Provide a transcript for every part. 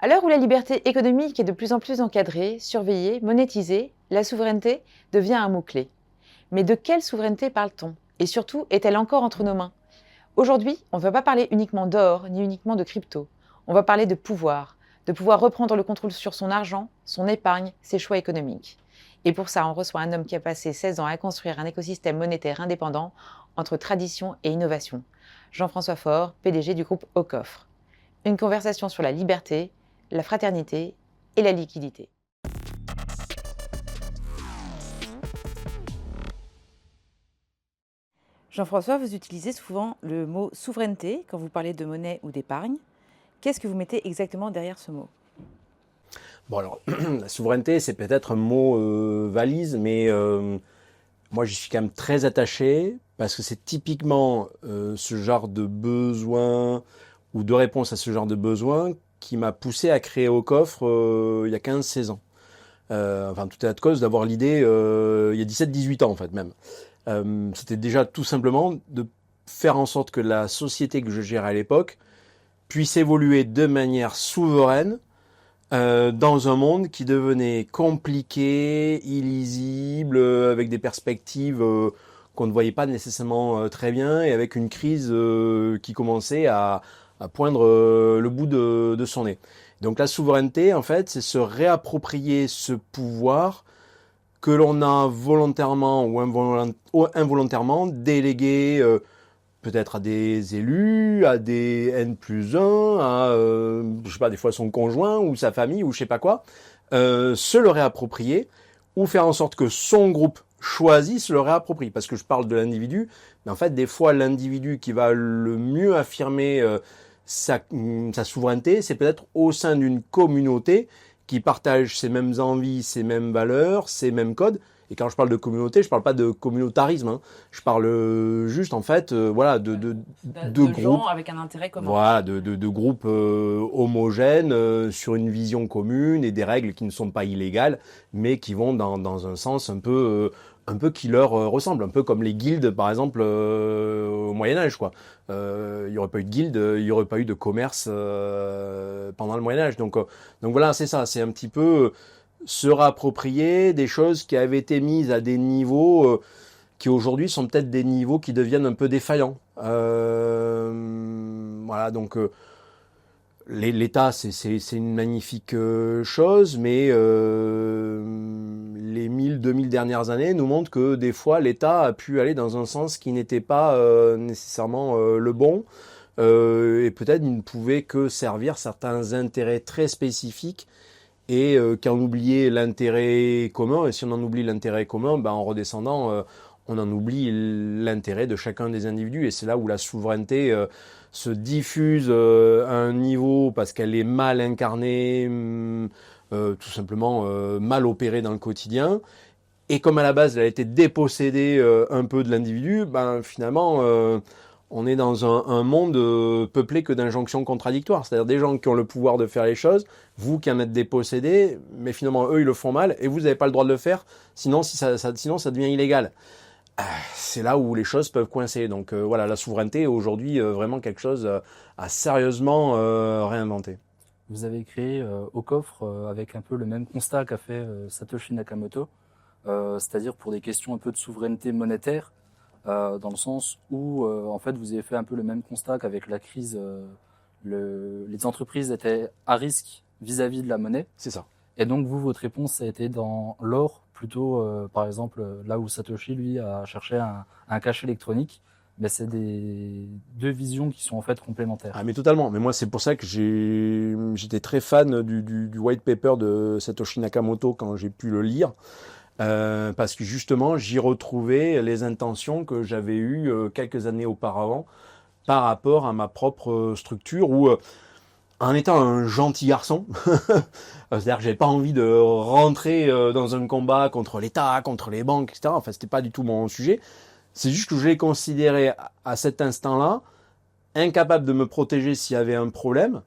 À l'heure où la liberté économique est de plus en plus encadrée, surveillée, monétisée, la souveraineté devient un mot-clé. Mais de quelle souveraineté parle-t-on? Et surtout, est-elle encore entre nos mains? Aujourd'hui, on ne va pas parler uniquement d'or, ni uniquement de crypto. On va parler de pouvoir reprendre le contrôle sur son argent, son épargne, ses choix économiques. Et pour ça, on reçoit un homme qui a passé 16 ans à construire un écosystème monétaire indépendant entre tradition et innovation. Jean-François Faure, PDG du groupe Aucoffre. Une conversation sur la liberté, la fraternité et la liquidité. Jean-François, vous utilisez souvent le mot souveraineté quand vous parlez de monnaie ou d'épargne. Qu'est-ce que vous mettez exactement derrière ce mot? Bon alors, la souveraineté, c'est peut-être un mot valise, mais moi j'y suis quand même très attaché parce que c'est typiquement ce genre de besoin ou de réponse à ce genre de besoin qui m'a poussé à créer Au Coffre il y a 15-16 ans. Enfin, tout est à cause d'avoir l'idée il y a 17-18 ans en fait même. C'était déjà tout simplement de faire en sorte que la société que je gérais à l'époque puisse évoluer de manière souveraine dans un monde qui devenait compliqué, illisible, avec des perspectives qu'on ne voyait pas nécessairement très bien et avec une crise qui commençait à poindre le bout de son nez. Donc la souveraineté, en fait, c'est se réapproprier ce pouvoir que l'on a volontairement ou involontairement délégué peut-être à des élus, à des N+1, à, je sais pas, des fois son conjoint ou sa famille ou je sais pas quoi, se le réapproprier ou faire en sorte que son groupe choisi se le réapproprie. Parce que je parle de l'individu, mais en fait, des fois, l'individu qui va le mieux affirmer sa souveraineté, c'est peut-être au sein d'une communauté qui partage ses mêmes envies, ses mêmes valeurs, ses mêmes codes. Et quand je parle de communauté, je parle pas de communautarisme. Hein. Je parle juste en fait, voilà, de groupes, gens avec un intérêt commun. voilà, de groupes homogènes sur une vision commune et des règles qui ne sont pas illégales, mais qui vont dans un sens un peu qui leur ressemble, un peu comme les guildes par exemple au Moyen Âge quoi. Il y aurait pas eu de guilde, il y aurait pas eu de commerce pendant le Moyen Âge. Donc voilà, c'est ça, c'est un petit peu se réapproprier des choses qui avaient été mises à des niveaux qui aujourd'hui sont peut-être des niveaux qui deviennent un peu défaillants. Voilà, donc l'État, c'est une magnifique chose, mais les 1000-2000 dernières années nous montrent que des fois l'État a pu aller dans un sens qui n'était pas nécessairement le bon, et peut-être il ne pouvait que servir certains intérêts très spécifiques et qu'en oublier l'intérêt commun, et si on en oublie l'intérêt commun, ben en redescendant, on en oublie l'intérêt de chacun des individus, et c'est là où la souveraineté se diffuse à un niveau parce qu'elle est mal incarnée, tout simplement mal opérée dans le quotidien, et comme à la base elle a été dépossédée un peu de l'individu, ben finalement on est dans un monde peuplé que d'injonctions contradictoires, c'est-à-dire des gens qui ont le pouvoir de faire les choses, vous qui en êtes dépossédés, mais finalement eux ils le font mal et vous n'avez pas le droit de le faire, sinon sinon ça devient illégal. C'est là où les choses peuvent coincer. Donc voilà, la souveraineté est aujourd'hui vraiment quelque chose à sérieusement réinventer. Vous avez créé Au Coffre avec un peu le même constat qu'a fait Satoshi Nakamoto, c'est-à-dire pour des questions un peu de souveraineté monétaire, dans le sens où en fait vous avez fait un peu le même constat qu'avec la crise, les entreprises étaient à risque vis-à-vis de la monnaie. C'est ça. Et donc vous, votre réponse, ça a été dans l'or, plutôt par exemple là où Satoshi lui a cherché un cash électronique. Ben, c'est des deux visions qui sont en fait complémentaires. Ah mais totalement, mais moi c'est pour ça que j'étais très fan du white paper de Satoshi Nakamoto quand j'ai pu le lire. Parce que justement, j'y retrouvais les intentions que j'avais eues quelques années auparavant par rapport à ma propre structure où, en étant un gentil garçon, c'est-à-dire que j'avais pas envie de rentrer dans un combat contre l'État, contre les banques, etc. Enfin, c'était pas du tout mon sujet. C'est juste que je l'ai considéré à cet instant-là incapable de me protéger s'il y avait un problème.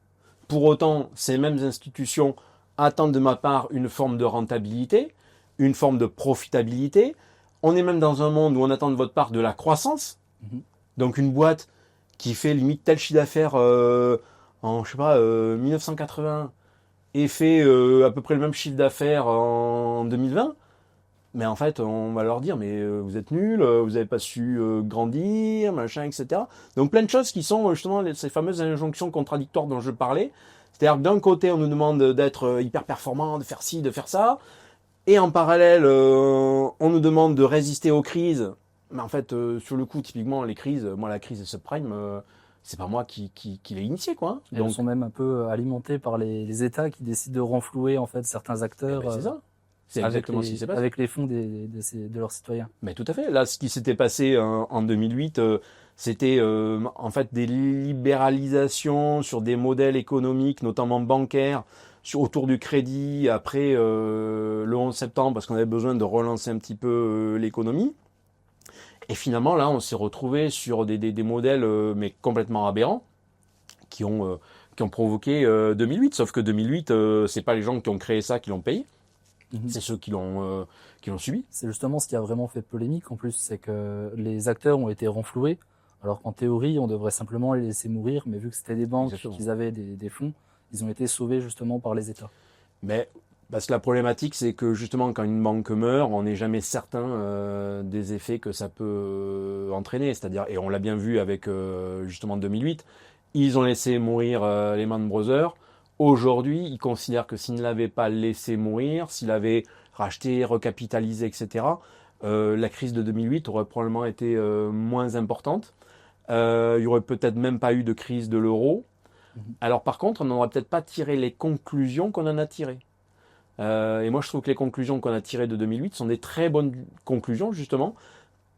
Pour autant, ces mêmes institutions attendent de ma part une forme de rentabilité, une forme de profitabilité. On est même dans un monde où on attend de votre part de la croissance. Donc une boîte qui fait limite tel chiffre d'affaires en, je sais pas, 1980, et fait à peu près le même chiffre d'affaires en 2020, mais en fait, on va leur dire, mais vous êtes nuls, vous n'avez pas su grandir, machin, etc. Donc plein de choses qui sont justement ces fameuses injonctions contradictoires dont je parlais. C'est-à-dire que d'un côté, on nous demande d'être hyper performant, de faire ci, de faire ça, et en parallèle, on nous demande de résister aux crises. Mais en fait, sur le coup, typiquement, les crises, moi, la crise des subprimes, c'est pas moi qui l'ai initié, quoi. Hein. Et elles sont même un peu alimentées par les États qui décident de renflouer en fait certains acteurs. C'est ça. C'est exactement ce qui s'est passé. Avec les fonds de leurs citoyens. Mais tout à fait. Là, ce qui s'était passé en 2008, c'était en fait des libéralisations sur des modèles économiques, notamment bancaires, autour du crédit après le 11 septembre, parce qu'on avait besoin de relancer un petit peu l'économie. Et finalement, là, on s'est retrouvé sur des modèles mais complètement aberrants qui ont provoqué 2008. Sauf que 2008, c'est pas les gens qui ont créé ça qui l'ont payé. C'est ceux qui l'ont subi. C'est justement ce qui a vraiment fait polémique en plus, c'est que les acteurs ont été renfloués, alors qu'en théorie, on devrait simplement les laisser mourir, mais vu que c'était des banques, qu'ils avaient des fonds, ils ont été sauvés justement par les États. Mais parce que la problématique, c'est que justement, quand une banque meurt, on n'est jamais certain des effets que ça peut entraîner. C'est-à-dire, et on l'a bien vu avec justement 2008, ils ont laissé mourir Lehman Brothers. Aujourd'hui, ils considèrent que s'ils ne l'avaient pas laissé mourir, s'ils l'avaient racheté, recapitalisé, etc., la crise de 2008 aurait probablement été moins importante. Il y aurait peut-être même pas eu de crise de l'euro. Alors par contre, on n'aurait peut-être pas tiré les conclusions qu'on en a tirées. Et moi, je trouve que les conclusions qu'on a tirées de 2008 sont des très bonnes conclusions, justement,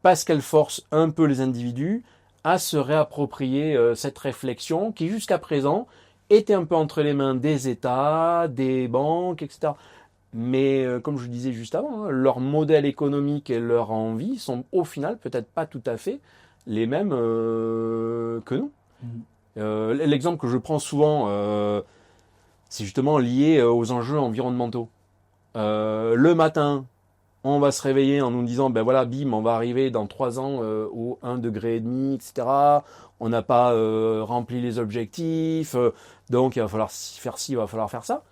parce qu'elles forcent un peu les individus à se réapproprier cette réflexion qui, jusqu'à présent, était un peu entre les mains des États, des banques, etc. Mais comme je le disais juste avant, hein, leur modèle économique et leur envie sont au final peut-être pas tout à fait les mêmes que nous. L'exemple que je prends souvent, c'est justement lié aux enjeux environnementaux. Le matin, on va se réveiller en nous disant, ben voilà, bim, on va arriver dans 3 ans au 1,5 degré, etc. On n'a pas rempli les objectifs, donc il va falloir faire ci, il va falloir faire ça.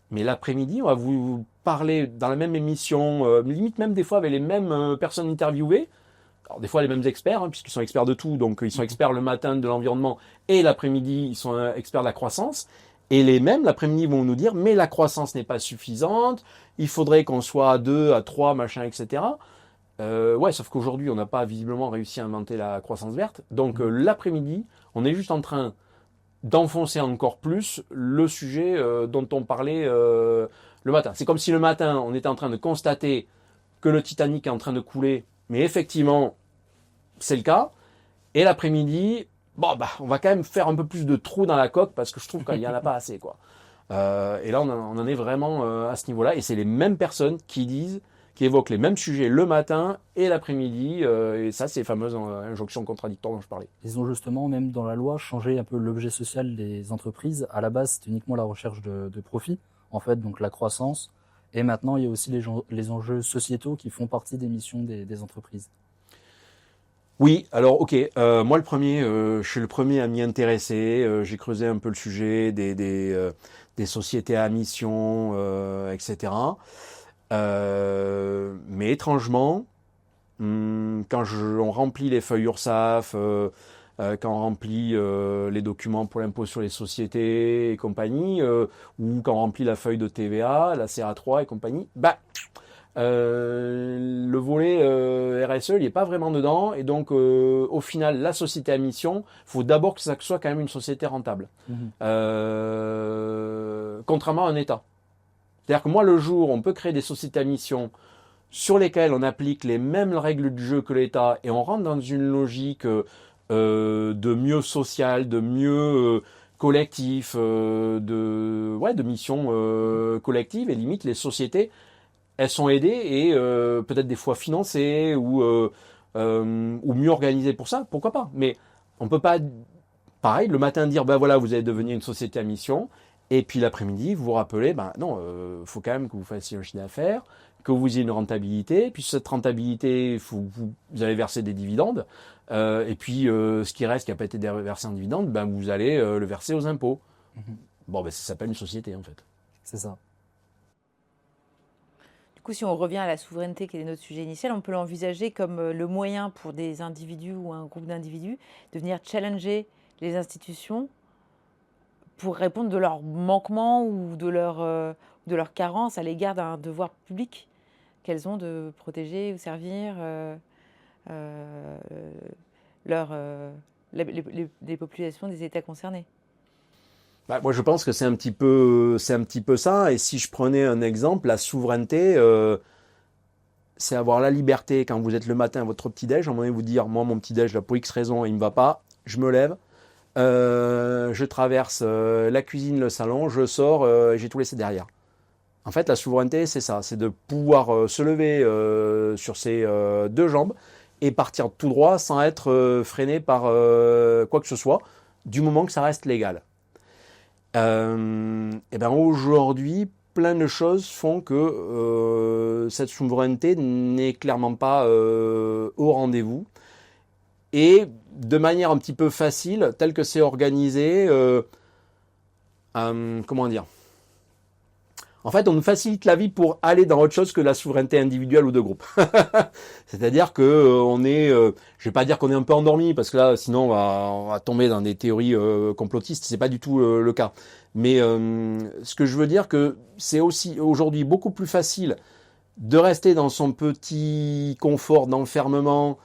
Mais l'après-midi, on va vous parler dans la même émission, limite même des fois avec les mêmes personnes interviewées. Alors des fois les mêmes experts, hein, puisqu'ils sont experts de tout, donc ils sont experts le matin de l'environnement et l'après-midi, ils sont experts de la croissance. Et les mêmes, l'après-midi, vont nous dire, mais la croissance n'est pas suffisante, il faudrait qu'on soit à 2, à 3, machin, etc. Ouais, sauf qu'aujourd'hui, on n'a pas visiblement réussi à inventer la croissance verte. Donc l'après-midi, on est juste en train d'enfoncer encore plus le sujet dont on parlait le matin. C'est comme si le matin, on était en train de constater que le Titanic est en train de couler, mais effectivement, c'est le cas. Et l'après-midi, bon, bah, on va quand même faire un peu plus de trous dans la coque parce que je trouve qu'il n'y en a pas assez, quoi. Et là, on en est vraiment à ce niveau-là. Et c'est les mêmes personnes qui évoquent les mêmes sujets le matin et l'après-midi. Et ça, c'est les fameuses injonctions contradictoires dont je parlais. Ils ont justement, même dans la loi, changé un peu l'objet social des entreprises. À la base, c'était uniquement la recherche de profit, en fait, donc la croissance. Et maintenant, il y a aussi les enjeux sociétaux qui font partie des missions des entreprises. Oui, alors ok, moi le premier, je suis le premier à m'y intéresser. J'ai creusé un peu le sujet des sociétés à mission, etc. Mais étrangement, quand on remplit les feuilles URSSAF, quand on remplit les documents pour l'impôt sur les sociétés et compagnie, ou quand on remplit la feuille de TVA, la CA3 et compagnie, bah le volet RSE, il n'est pas vraiment dedans, et donc au final, la société à mission, faut d'abord que ça soit quand même une société rentable, contrairement à un État. C'est-à-dire que moi, le jour où on peut créer des sociétés à mission sur lesquelles on applique les mêmes règles du jeu que l'État, et on rentre dans une logique de mieux social, de mieux collectif, de mission collective, et limite les sociétés, elles sont aidées et peut-être des fois financées ou mieux organisées pour ça, pourquoi pas. Mais on peut pas, pareil, le matin dire, ben voilà, vous allez devenir une société à mission, et puis l'après-midi, vous vous rappelez, ben non, faut quand même que vous fassiez un chiffre d'affaires, que vous ayez une rentabilité, puis cette rentabilité, vous allez verser des dividendes, et puis ce qui reste, qui n'a pas été versé en dividendes, ben vous allez le verser aux impôts. Bon, ben ça s'appelle une société en fait. C'est ça. Du coup, si on revient à la souveraineté, qui est notre sujet initial, on peut l'envisager comme le moyen pour des individus ou un groupe d'individus de venir challenger les institutions pour répondre de leurs manquements ou de leurs carences à l'égard d'un devoir public qu'elles ont de protéger ou servir euh, leur, les populations des États concernés. Bah, moi, je pense que c'est un petit peu ça. Et si je prenais un exemple, la souveraineté, c'est avoir la liberté quand vous êtes le matin à votre petit-déj, à un moment donné, vous dire, moi, mon petit-déj, là, pour X raison, il me va pas, je me lève, je traverse la cuisine, le salon, je sors, et j'ai tout laissé derrière. En fait, la souveraineté, c'est ça, c'est de pouvoir se lever sur ses deux jambes et partir tout droit sans être freiné par quoi que ce soit, du moment que ça reste légal. Et ben aujourd'hui, plein de choses font que cette souveraineté n'est clairement pas au rendez-vous. Et de manière un petit peu facile, tel que c'est organisé, comment dire? En fait, on nous facilite la vie pour aller dans autre chose que la souveraineté individuelle ou de groupe. C'est-à-dire que on est, je vais pas dire qu'on est un peu endormi parce que là, sinon on va tomber dans des théories complotistes. C'est pas du tout le cas. Mais ce que je veux dire que c'est aussi aujourd'hui beaucoup plus facile de rester dans son petit confort d'enfermement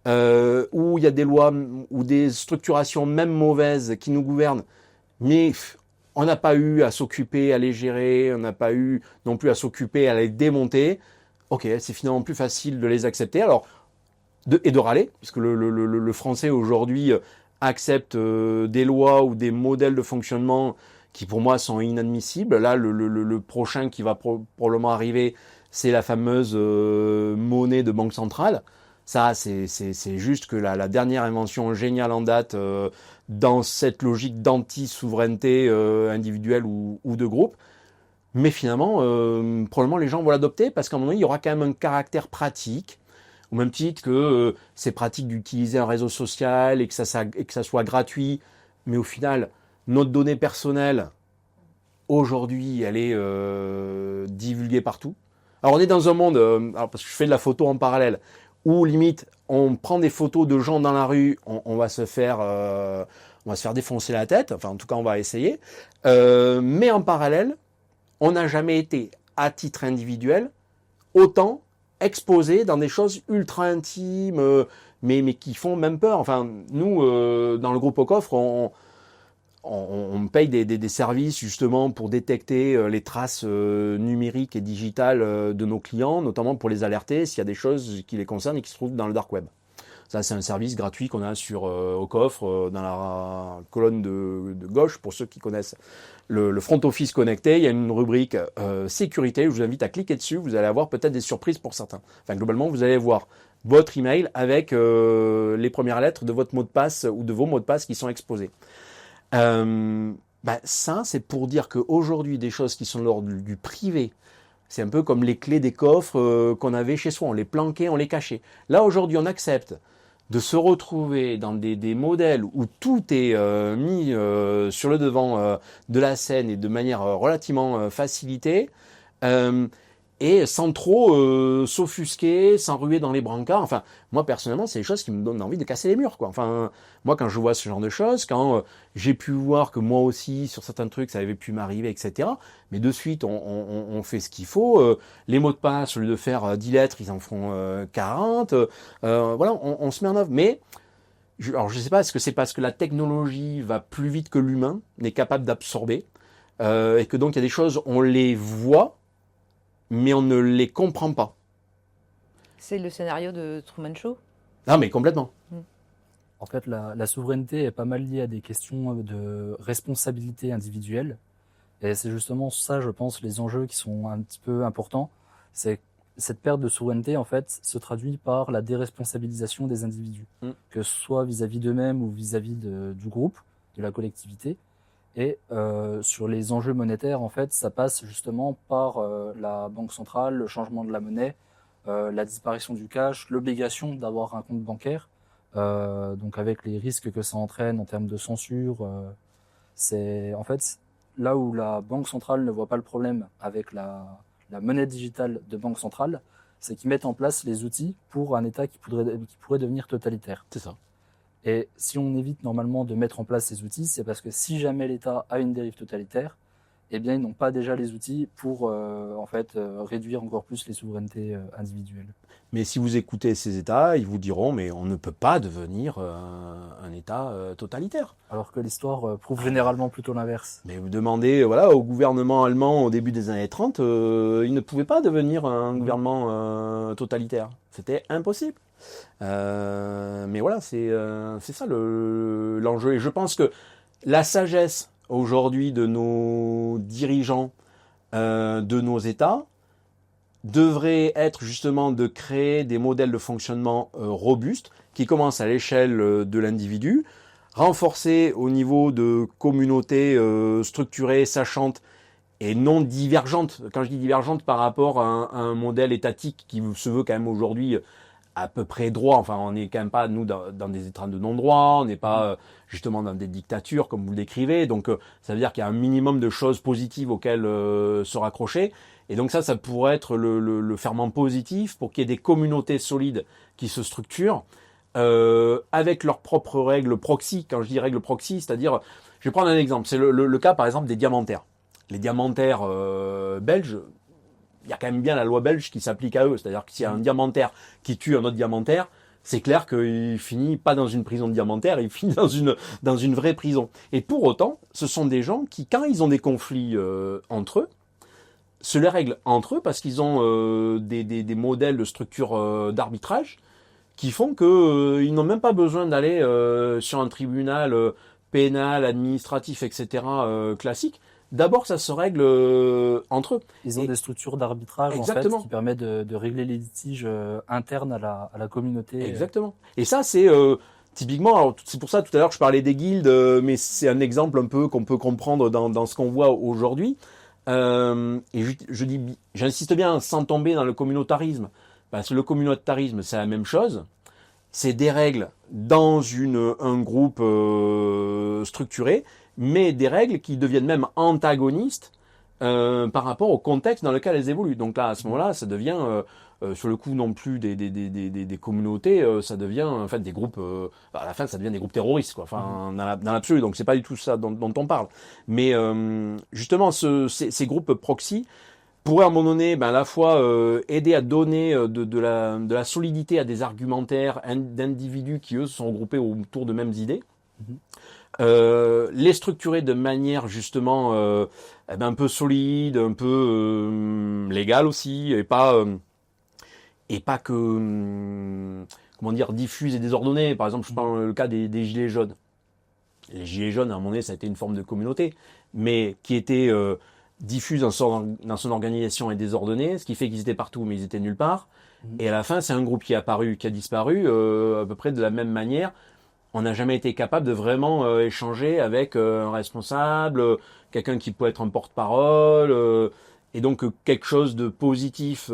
où il y a des lois ou des structurations même mauvaises qui nous gouvernent, mais on n'a pas eu à s'occuper, à les gérer, on n'a pas eu non plus à s'occuper, à les démonter. Ok, c'est finalement plus facile de les accepter. Alors, et de râler, puisque le français aujourd'hui accepte des lois ou des modèles de fonctionnement qui pour moi sont inadmissibles. Là, le prochain qui va probablement arriver, c'est la fameuse monnaie de banque centrale. Ça, c'est juste que la dernière invention géniale en date dans cette logique d'anti-souveraineté individuelle ou de groupe. Mais finalement, probablement les gens vont l'adopter parce qu'à un moment donné, il y aura quand même un caractère pratique, au même titre que c'est pratique d'utiliser un réseau social et que ça soit gratuit. Mais au final, notre donnée personnelle, aujourd'hui, elle est divulguée partout. Alors on est dans un monde, alors parce que je fais de la photo en parallèle, où limite on prend des photos de gens dans la rue, on va se faire défoncer la tête, enfin en tout cas on va essayer. Mais en parallèle, on n'a jamais été à titre individuel autant exposé dans des choses ultra intimes, mais qui font même peur. Enfin nous dans le groupe Au Coffre, on paye des services justement pour détecter les traces numériques et digitales de nos clients, notamment pour les alerter s'il y a des choses qui les concernent et qui se trouvent dans le dark web. Ça, c'est un service gratuit qu'on a sur Au Coffre, dans la colonne de gauche, pour ceux qui connaissent le front office connecté. Il y a une rubrique sécurité, je vous invite à cliquer dessus, vous allez avoir peut-être des surprises pour certains. Enfin, globalement, vous allez voir votre email avec les premières lettres de votre mot de passe ou de vos mots de passe qui sont exposés. Ça, c'est pour dire qu'aujourd'hui, des choses qui sont de l'ordre du privé, c'est un peu comme les clés des coffres qu'on avait chez soi, on les planquait, on les cachait. Là, aujourd'hui, on accepte de se retrouver dans des modèles où tout est mis sur le devant de la scène et de manière relativement facilitée. Et sans trop s'offusquer, sans ruer dans les brancards. Enfin, moi personnellement, c'est des choses qui me donnent envie de casser les murs, quoi. Enfin, moi quand je vois ce genre de choses, quand j'ai pu voir que moi aussi, sur certains trucs, ça avait pu m'arriver, etc. Mais de suite, on fait ce qu'il faut. Les mots de passe, au lieu de faire 10 lettres, ils en font 40. Voilà, on se met en œuvre. Mais, alors je sais pas, est-ce que c'est parce que la technologie va plus vite que l'humain n'est capable d'absorber et que donc il y a des choses, on les voit, mais on ne les comprend pas. C'est le scénario de Truman Show. Non, mais complètement. En fait, la souveraineté est pas mal liée à des questions de responsabilité individuelle. Et c'est justement ça, je pense, les enjeux qui sont un petit peu importants. C'est cette perte de souveraineté, en fait, se traduit par la déresponsabilisation des individus, que ce soit vis-à-vis d'eux-mêmes ou vis-à-vis du groupe, de la collectivité. Et sur les enjeux monétaires, en fait, ça passe justement par la banque centrale, le changement de la monnaie, la disparition du cash, l'obligation d'avoir un compte bancaire, donc avec les risques que ça entraîne en termes de censure. C'est en fait là où la banque centrale ne voit pas le problème avec la monnaie digitale de banque centrale, c'est qu'ils mettent en place les outils pour un État qui pourrait devenir totalitaire. C'est ça. Et si on évite normalement de mettre en place ces outils, c'est parce que si jamais l'État a une dérive totalitaire, eh bien, ils n'ont pas déjà les outils pour réduire encore plus les souverainetés individuelles. Mais si vous écoutez ces États, ils vous diront, mais on ne peut pas devenir un État totalitaire. Alors que l'histoire prouve généralement plutôt l'inverse. Mais vous demandez au gouvernement allemand au début des années 30, il ne pouvait pas devenir un gouvernement totalitaire. C'était impossible. Mais voilà, c'est ça l'enjeu. Et je pense que la sagesse aujourd'hui de nos dirigeants, de nos États, devrait être justement de créer des modèles de fonctionnement robustes qui commencent à l'échelle de l'individu, renforcés au niveau de communautés structurées, sachantes et non divergentes. Quand je dis divergentes par rapport à un modèle étatique qui se veut quand même aujourd'hui à peu près droit. Enfin, on n'est quand même pas, nous, dans des États de non-droit, on n'est pas justement dans des dictatures, comme vous le décrivez. Donc, ça veut dire qu'il y a un minimum de choses positives auxquelles se raccrocher. Et donc ça pourrait être le ferment positif pour qu'il y ait des communautés solides qui se structurent avec leurs propres règles proxy. Quand je dis règles proxy, c'est-à-dire, je vais prendre un exemple. C'est le cas, par exemple, des diamantaires. Les diamantaires belges, il y a quand même bien la loi belge qui s'applique à eux. C'est-à-dire que s'il y a un diamantaire qui tue un autre diamantaire, c'est clair qu'il finit pas dans une prison de diamantaires, il finit dans une vraie prison. Et pour autant, ce sont des gens qui, quand ils ont des conflits entre eux, se les règlent entre eux parce qu'ils ont des modèles de structure d'arbitrage qui font qu'ils n'ont même pas besoin d'aller sur un tribunal pénal, administratif, etc. Classique. D'abord, ça se règle entre eux. Ils ont des structures d'arbitrage en fait, qui permettent de régler les litiges internes à la communauté. Exactement. Et ça, c'est typiquement, alors, c'est pour ça tout à l'heure je parlais des guildes, mais c'est un exemple un peu qu'on peut comprendre dans ce qu'on voit aujourd'hui. Et j'insiste bien, sans tomber dans le communautarisme, parce que le communautarisme, c'est la même chose. C'est des règles dans un groupe structuré, mais des règles qui deviennent même antagonistes par rapport au contexte dans lequel elles évoluent. Donc là, à ce moment-là, ça devient, sur le coup non plus des communautés, ça devient en fait des groupes. À la fin, ça devient des groupes terroristes, quoi. Enfin, dans l'absolu. Donc c'est pas du tout ça dont on parle. Mais justement, ces groupes proxy pourraient à un moment donné, à la fois aider à donner de la solidité à des argumentaires d'individus qui eux se sont regroupés autour de mêmes idées. Les structurer de manière justement un peu solide, un peu légale aussi, et pas que comment dire, diffuse et désordonnée. Par exemple, je prends le cas des gilets jaunes. Les gilets jaunes, à un moment donné, ça a été une forme de communauté, mais qui était diffuse dans son organisation et désordonnée, ce qui fait qu'ils étaient partout, mais ils étaient nulle part. Et à la fin, c'est un groupe qui est apparu, qui a disparu, à peu près de la même manière. On n'a jamais été capable de vraiment échanger avec un responsable, quelqu'un qui peut être un porte-parole, et donc quelque chose de positif,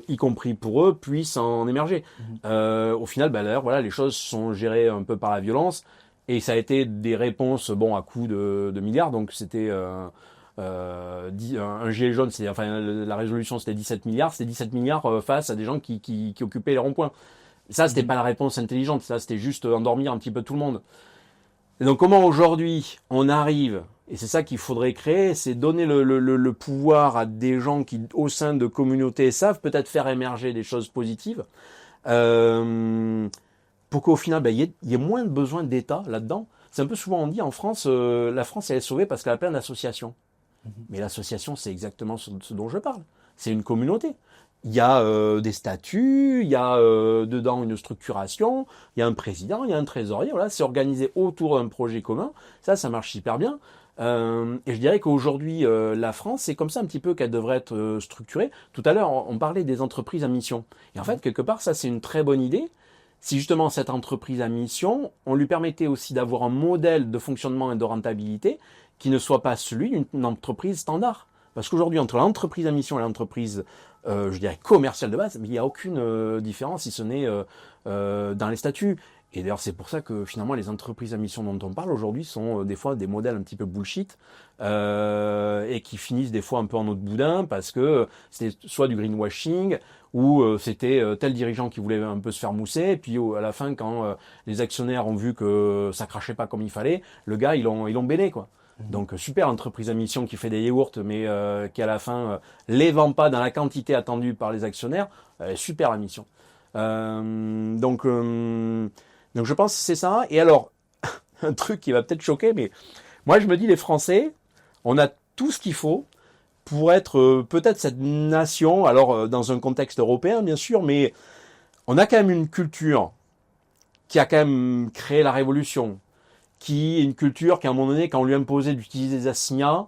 y compris pour eux, puisse en émerger. Au final, d'ailleurs, voilà, les choses sont gérées un peu par la violence, et ça a été des réponses, à coût de milliards. Donc c'était un gilet jaune, la résolution c'était 17 milliards, c'était 17 milliards face à des gens qui occupaient les ronds-points. Ça, c'était pas la réponse intelligente, ça, c'était juste endormir un petit peu tout le monde. Et donc, comment aujourd'hui on arrive, et c'est ça qu'il faudrait créer, c'est donner le pouvoir à des gens qui, au sein de communautés, savent peut-être faire émerger des choses positives, pour qu'au final, il y ait moins de besoin d'État là-dedans. C'est un peu souvent on dit en France, la France elle est sauvée parce qu'elle a plein d'associations. Mais l'association, c'est exactement ce dont je parle. C'est une communauté. Il y a des statuts, il y a dedans une structuration, il y a un président, il y a un trésorier. Voilà, c'est organisé autour d'un projet commun. Ça marche super bien. Et je dirais qu'aujourd'hui, la France, c'est comme ça un petit peu qu'elle devrait être structurée. Tout à l'heure, on parlait des entreprises à mission. Et en fait, quelque part, ça, c'est une très bonne idée. Si justement cette entreprise à mission, on lui permettait aussi d'avoir un modèle de fonctionnement et de rentabilité qui ne soit pas celui d'une entreprise standard. Parce qu'aujourd'hui, entre l'entreprise à mission et l'entreprise, je dirais commerciale de base, mais il n'y a aucune différence si ce n'est dans les statuts. Et d'ailleurs, c'est pour ça que finalement, les entreprises à mission dont on parle aujourd'hui sont des fois des modèles un petit peu bullshit et qui finissent des fois un peu en eau de boudin parce que c'était soit du greenwashing ou c'était tel dirigeant qui voulait un peu se faire mousser. Et puis à la fin, quand les actionnaires ont vu que ça crachait pas comme il fallait, le gars, ils l'ont béné, quoi. Donc super entreprise à mission qui fait des yaourts, mais qui à la fin les vend pas dans la quantité attendue par les actionnaires. Super la mission. Donc je pense que c'est ça. Et alors, un truc qui va peut-être choquer, mais moi je me dis les Français, on a tout ce qu'il faut pour être peut-être cette nation, alors dans un contexte européen bien sûr, mais on a quand même une culture qui a quand même créé la révolution, qui est une culture qui à un moment donné, quand on lui imposait d'utiliser des assignats,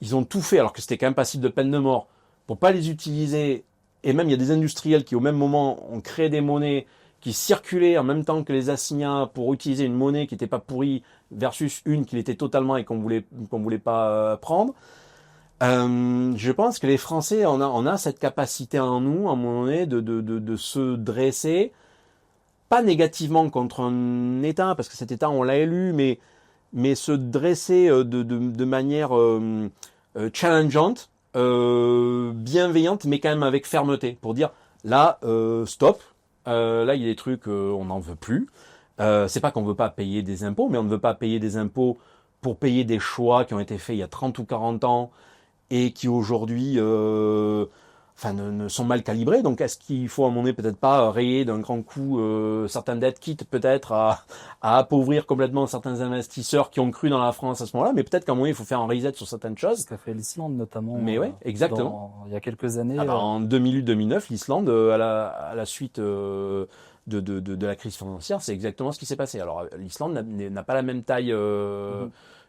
ils ont tout fait, alors que c'était quand même passible de peine de mort, pour pas les utiliser. Et même il y a des industriels qui au même moment ont créé des monnaies qui circulaient en même temps que les assignats pour utiliser une monnaie qui n'était pas pourrie versus une qui l'était totalement et qu'on voulait pas prendre. Je pense que les Français, on a cette capacité en nous, à un moment donné, de se dresser, pas négativement contre un État, parce que cet État, on l'a élu, mais se dresser de manière challengeante, bienveillante, mais quand même avec fermeté, pour dire, là, stop, là, il y a des trucs, on n'en veut plus. C'est pas qu'on veut pas payer des impôts, mais on ne veut pas payer des impôts pour payer des choix qui ont été faits il y a 30 ou 40 ans et qui aujourd'hui ne sont mal calibrés. Donc est-ce qu'il faut à un moment donné peut-être pas rayer d'un grand coup certaines dettes, quitte peut-être à appauvrir complètement certains investisseurs qui ont cru dans la France à ce moment-là, mais peut-être qu'à un moment donné, il faut faire un reset sur certaines choses. Ce qu'a fait l'Islande notamment. Mais ouais, exactement. Il y a quelques années. En 2008-2009, l'Islande, à la suite de la crise financière, c'est exactement ce qui s'est passé. Alors l'Islande n'a pas la même taille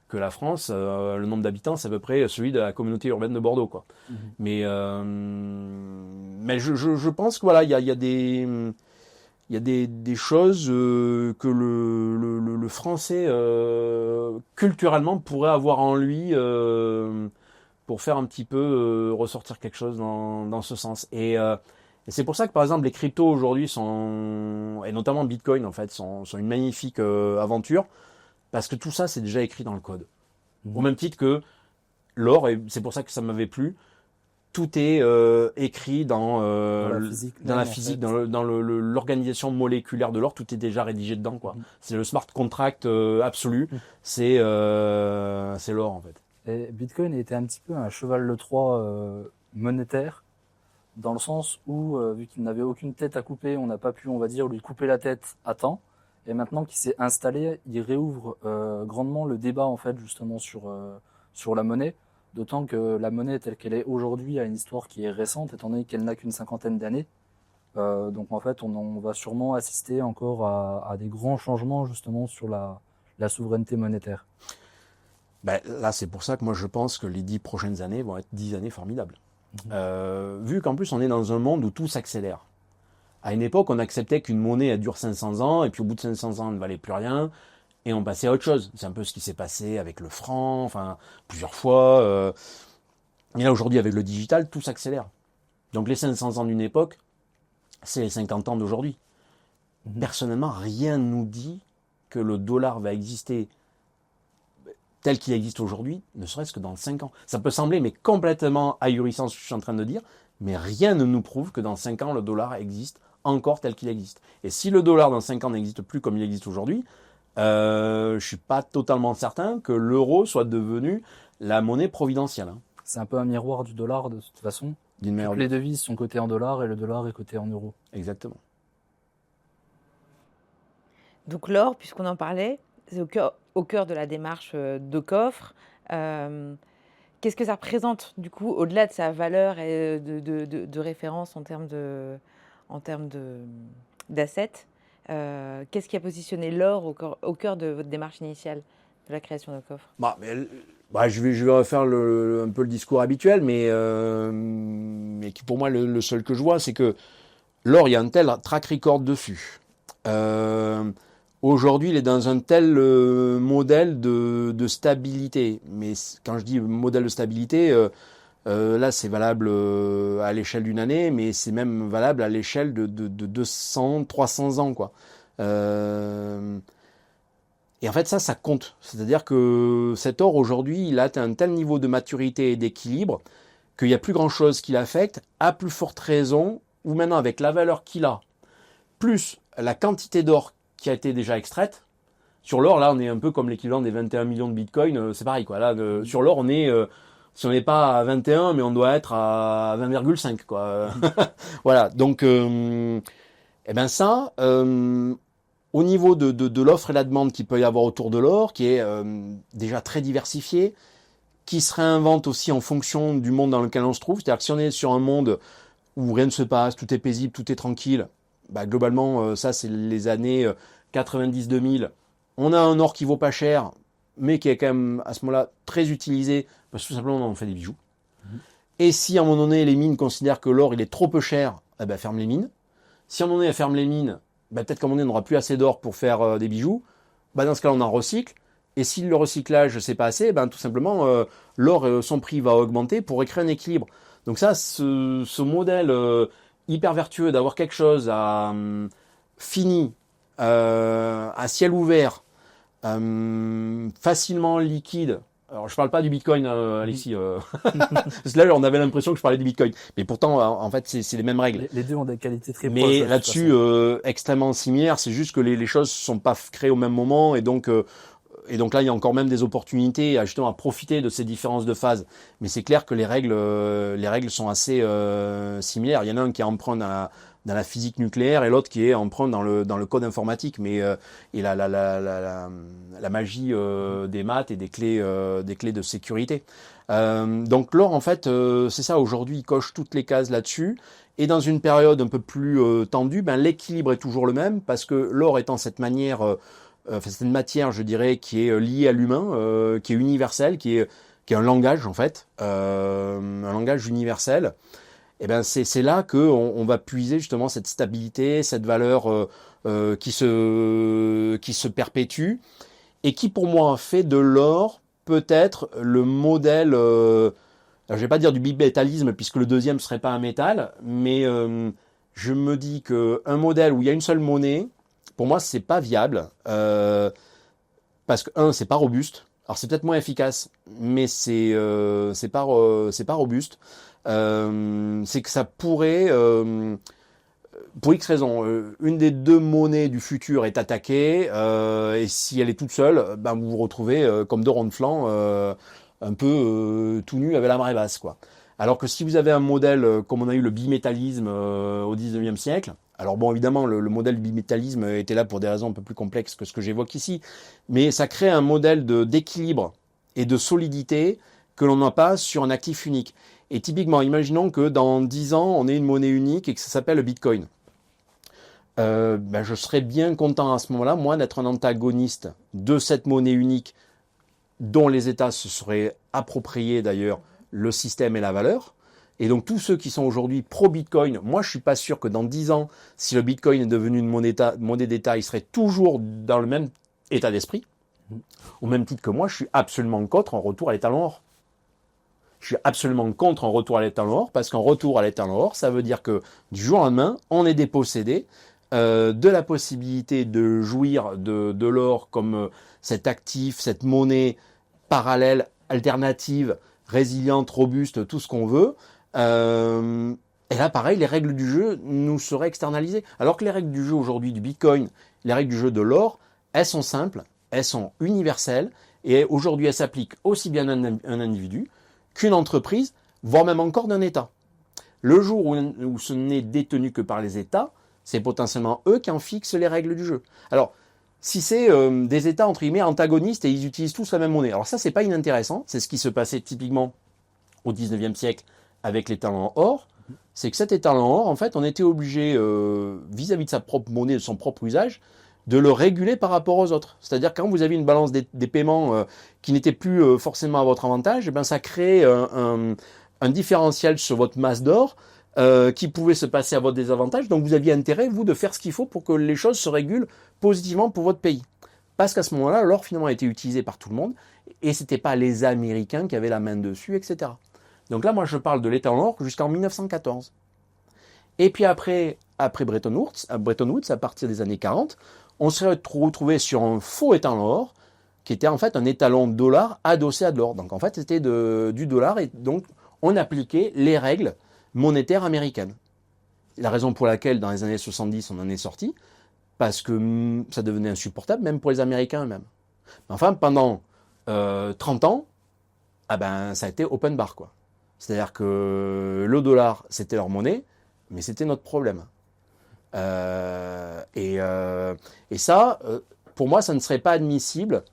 que la France. Le nombre d'habitants, c'est à peu près celui de la communauté urbaine de Bordeaux, quoi. Mais je pense que voilà, il y a des choses que le Français culturellement pourrait avoir en lui pour faire un petit peu ressortir quelque chose dans ce sens. Et c'est pour ça que par exemple les cryptos aujourd'hui et notamment Bitcoin en fait, sont une magnifique aventure. Parce que tout ça, c'est déjà écrit dans le code. Au même titre que l'or, et c'est pour ça que ça m'avait plu, tout est écrit dans la physique, dans l'organisation moléculaire de l'or, tout est déjà rédigé dedans, quoi. C'est le smart contract absolu, c'est l'or en fait. Et Bitcoin était un petit peu un cheval de Troie monétaire, dans le sens où, vu qu'il n'avait aucune tête à couper, on n'a pas pu, on va dire, lui couper la tête à temps. Et maintenant qu'il s'est installé, il réouvre grandement le débat en fait justement sur la monnaie, d'autant que la monnaie telle qu'elle est aujourd'hui a une histoire qui est récente, étant donné qu'elle n'a qu'une cinquantaine d'années. Donc en fait, on va sûrement assister encore à des grands changements justement sur la souveraineté monétaire. Ben, là, c'est pour ça que moi je pense que les 10 prochaines années vont être 10 années formidables. Vu qu'en plus on est dans un monde où tout s'accélère. À une époque, on acceptait qu'une monnaie elle dure 500 ans, et puis au bout de 500 ans, elle ne valait plus rien, et on passait à autre chose. C'est un peu ce qui s'est passé avec le franc, enfin, plusieurs fois. Et là, aujourd'hui, avec le digital, tout s'accélère. Donc les 500 ans d'une époque, c'est les 50 ans d'aujourd'hui. Personnellement, rien ne nous dit que le dollar va exister tel qu'il existe aujourd'hui, ne serait-ce que dans 5 ans. Ça peut sembler, mais complètement ahurissant ce que je suis en train de dire, mais rien ne nous prouve que dans 5 ans, le dollar existe encore tel qu'il existe. Et si le dollar dans 5 ans n'existe plus comme il existe aujourd'hui, je suis pas totalement certain que l'euro soit devenu la monnaie providentielle. C'est un peu un miroir du dollar de toute façon. Toutes les devises sont cotées en dollars et le dollar est coté en euros. Exactement. Donc l'or, puisqu'on en parlait, c'est au cœur de la démarche de coffre. Qu'est-ce que ça représente du coup, au-delà de sa valeur et de référence en termes d'assets, qu'est-ce qui a positionné l'or au cœur de votre démarche initiale de la création de coffre? Je vais refaire un peu le discours habituel, mais qui pour moi le seul que je vois, c'est que l'or, il y a un tel track record dessus. Aujourd'hui, il est dans un tel modèle de stabilité. Mais quand je dis modèle de stabilité, là, c'est valable à l'échelle d'une année, mais c'est même valable à l'échelle de 200, 300 ans, quoi. Et en fait, ça compte. C'est-à-dire que cet or, aujourd'hui, il a atteint un tel niveau de maturité et d'équilibre qu'il n'y a plus grand-chose qui l'affecte, à plus forte raison, ou maintenant avec la valeur qu'il a, plus la quantité d'or qui a été déjà extraite. Sur l'or, là, on est un peu comme l'équivalent des 21 millions de bitcoins, c'est pareil, quoi. Là, sur l'or, on est, si on n'est pas à 21, mais on doit être à 20,5, quoi. Voilà. Donc, eh ben ça, au niveau de l'offre et la demande qu'il peut y avoir autour de l'or, qui est déjà très diversifié, qui se réinvente aussi en fonction du monde dans lequel on se trouve. C'est-à-dire que si on est sur un monde où rien ne se passe, tout est paisible, tout est tranquille, bah, globalement, ça c'est les années 90-2000. On a un or qui vaut pas cher, mais qui est quand même à ce moment-là très utilisé, parce que tout simplement on en fait des bijoux. Et si à un moment donné les mines considèrent que l'or il est trop peu cher, eh ben, ferme les mines. Si à un moment donné elles ferment les mines, ben, peut-être qu'à un moment donné on n'aura plus assez d'or pour faire des bijoux. Ben, dans ce cas-là on en recycle. Et si le recyclage c'est pas assez, ben tout simplement l'or son prix va augmenter pour recréer un équilibre. Donc ça, ce modèle hyper vertueux d'avoir quelque chose à fini, à ciel ouvert, facilement liquide. Alors je parle pas du Bitcoin, Alexis. Parce que là on avait l'impression que je parlais du Bitcoin, mais pourtant en fait c'est les mêmes règles. Les deux ont des qualités très proches. Mais là-dessus extrêmement similaires. C'est juste que les choses sont pas créées au même moment et donc là, il y a encore même des opportunités à justement à profiter de ces différences de phase. Mais c'est clair que les règles sont assez similaires. Il y en a un qui est emprunt dans la physique nucléaire et l'autre qui est emprunt dans le code informatique. Mais et la magie des maths et des clés de sécurité. Donc l'or, en fait, c'est ça. Aujourd'hui, il coche toutes les cases là-dessus. Et dans une période un peu plus tendue, ben l'équilibre est toujours le même parce que l'or étant cette manière c'est une matière, je dirais, qui est liée à l'humain, qui est universelle, qui est un langage en fait, un langage universel. Et ben c'est là que on va puiser justement cette stabilité, cette valeur qui se perpétue et qui pour moi fait de l'or peut-être le modèle. Alors je vais pas dire du bimétallisme puisque le deuxième serait pas un métal, mais je me dis que un modèle où il y a une seule monnaie. Pour moi, c'est pas viable parce que c'est pas robuste. Alors c'est peut-être moins efficace, mais c'est pas robuste. C'est que ça pourrait, pour X raisons, une des deux monnaies du futur est attaquée et si elle est toute seule, ben vous vous retrouvez comme deux ronds de flanc, un peu tout nu avec la marée basse, quoi. Alors que si vous avez un modèle comme on a eu le bimétallisme au 19e siècle, alors bon évidemment le modèle du bimétallisme était là pour des raisons un peu plus complexes que ce que j'évoque ici, mais ça crée un modèle d'équilibre et de solidité que l'on n'a pas sur un actif unique. Et typiquement, imaginons que dans 10 ans, on ait une monnaie unique et que ça s'appelle le Bitcoin. Ben, je serais bien content à ce moment-là, moi, d'être un antagoniste de cette monnaie unique dont les États se seraient appropriés d'ailleurs le système et la valeur. Et donc tous ceux qui sont aujourd'hui pro-Bitcoin, moi je suis pas sûr que dans 10 ans, si le Bitcoin est devenu une monnaie d'État, ils seraient toujours dans le même état d'esprit. Au même titre que moi, je suis absolument contre un retour à l'étalon or. Je suis absolument contre un retour à l'étalon or, parce qu'un retour à l'étalon or, ça veut dire que du jour au lendemain, on est dépossédé de la possibilité de jouir de l'or comme cet actif, cette monnaie parallèle, alternative, résiliente, robuste, tout ce qu'on veut. Et là, pareil, les règles du jeu nous seraient externalisées. Alors que les règles du jeu aujourd'hui du Bitcoin, les règles du jeu de l'or, elles sont simples, elles sont universelles, et aujourd'hui elles s'appliquent aussi bien à un individu qu'une entreprise, voire même encore d'un État. Le jour où ce n'est détenu que par les États, c'est potentiellement eux qui en fixent les règles du jeu. Alors, si c'est des États entre guillemets antagonistes et ils utilisent tous la même monnaie, alors ça c'est pas inintéressant, c'est ce qui se passait typiquement au 19e siècle avec l'étalon or, c'est que cet étalon or, en fait, on était obligé, vis-à-vis de sa propre monnaie, de son propre usage, de le réguler par rapport aux autres. C'est-à-dire quand vous avez une balance des paiements qui n'était plus forcément à votre avantage, eh ben ça crée un différentiel sur votre masse d'or qui pouvait se passer à votre désavantage. Donc vous aviez intérêt, vous, de faire ce qu'il faut pour que les choses se régulent positivement pour votre pays. Parce qu'à ce moment-là, l'or finalement a été utilisé par tout le monde et c'était pas les Américains qui avaient la main dessus, etc. Donc là, moi, je parle de l'étalon or jusqu'en 1914. Et puis après Bretton Woods, à partir des années 40, on serait retrouvé sur un faux étalon or, qui était en fait un étalon dollar adossé à de l'or. Donc en fait, c'était du dollar et donc on appliquait les règles monétaires américaines. La raison pour laquelle dans les années 70, on en est sorti, parce que ça devenait insupportable, même pour les Américains eux-mêmes. Enfin, pendant 30 ans, ah ben, ça a été open bar, quoi. C'est-à-dire que le dollar, c'était leur monnaie, mais c'était notre problème. Et ça, pour moi, ça ne serait pas admissible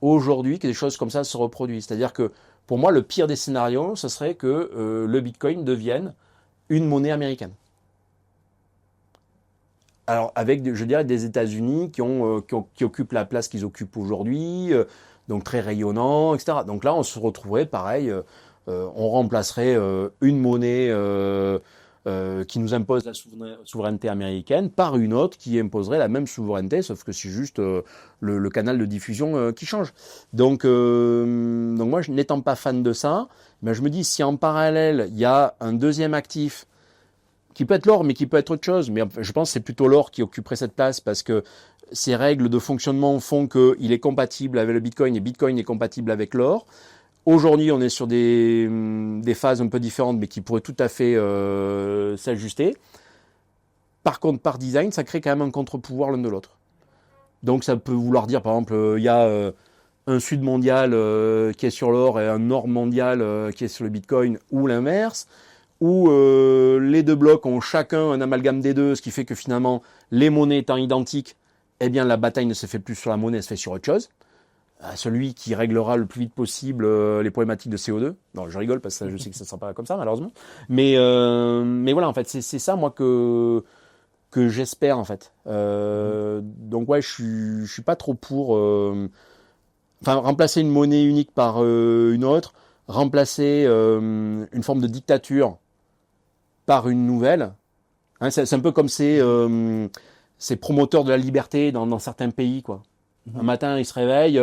aujourd'hui que des choses comme ça se reproduisent. C'est-à-dire que pour moi, le pire des scénarios, ce serait que le Bitcoin devienne une monnaie américaine. Alors avec, je dirais, des États-Unis qui occupent la place qu'ils occupent aujourd'hui, donc très rayonnants, etc. Donc là, on se retrouverait pareil, on remplacerait une monnaie qui nous impose la souveraineté américaine par une autre qui imposerait la même souveraineté, sauf que c'est juste le canal de diffusion qui change. Donc moi, n'étant pas fan de ça, ben je me dis si en parallèle il y a un deuxième actif qui peut être l'or, mais qui peut être autre chose. Mais je pense que c'est plutôt l'or qui occuperait cette place parce que ces règles de fonctionnement font qu'il est compatible avec le Bitcoin et Bitcoin est compatible avec l'or. Aujourd'hui, on est sur des phases un peu différentes, mais qui pourraient tout à fait s'ajuster. Par contre, par design, ça crée quand même un contre-pouvoir l'un de l'autre. Donc ça peut vouloir dire, par exemple, il y a un sud mondial qui est sur l'or et un nord mondial qui est sur le Bitcoin, ou l'inverse, où les deux blocs ont chacun un amalgame des deux, ce qui fait que finalement, les monnaies étant identiques, eh bien la bataille ne se fait plus sur la monnaie, elle se fait sur autre chose. Celui qui réglera le plus vite possible les problématiques de CO2. Non, je rigole parce que je sais que ça ne sera pas comme ça, malheureusement. Mais voilà, en fait, c'est ça, moi, que j'espère, en fait. Donc, ouais, je suis pas trop pour... remplacer une monnaie unique par une autre, remplacer une forme de dictature par une nouvelle. Hein, c'est un peu comme ces promoteurs de la liberté dans certains pays, quoi. Un matin, ils se réveillent,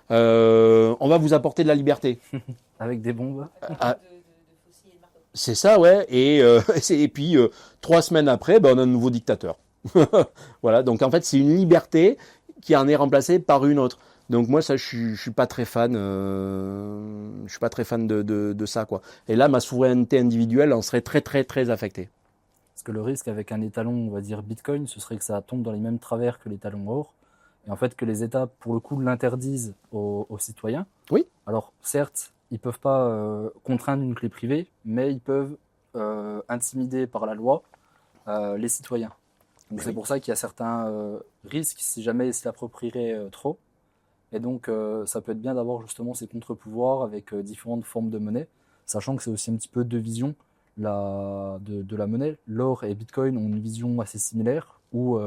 on va vous apporter de la liberté. Avec des bombes. C'est ça, ouais. Et puis, 3 semaines après, on a un nouveau dictateur. Voilà, donc en fait, c'est une liberté qui en est remplacée par une autre. Donc moi, ça, je suis pas très fan. Je suis pas très fan de ça, quoi. Et là, ma souveraineté individuelle en serait très, très, très affectée. Parce que le risque avec un étalon, on va dire Bitcoin, ce serait que ça tombe dans les mêmes travers que l'étalon or. Et en fait, que les États, pour le coup, l'interdisent aux citoyens. Oui. Alors, certes, ils peuvent pas contraindre une clé privée, mais ils peuvent intimider par la loi les citoyens. Donc, oui. C'est pour ça qu'il y a certains risques si jamais ils se l'approprieraient trop. Et donc, ça peut être bien d'avoir justement ces contre-pouvoirs avec différentes formes de monnaie, sachant que c'est aussi un petit peu deux visions de la monnaie. L'or et Bitcoin ont une vision assez similaire, où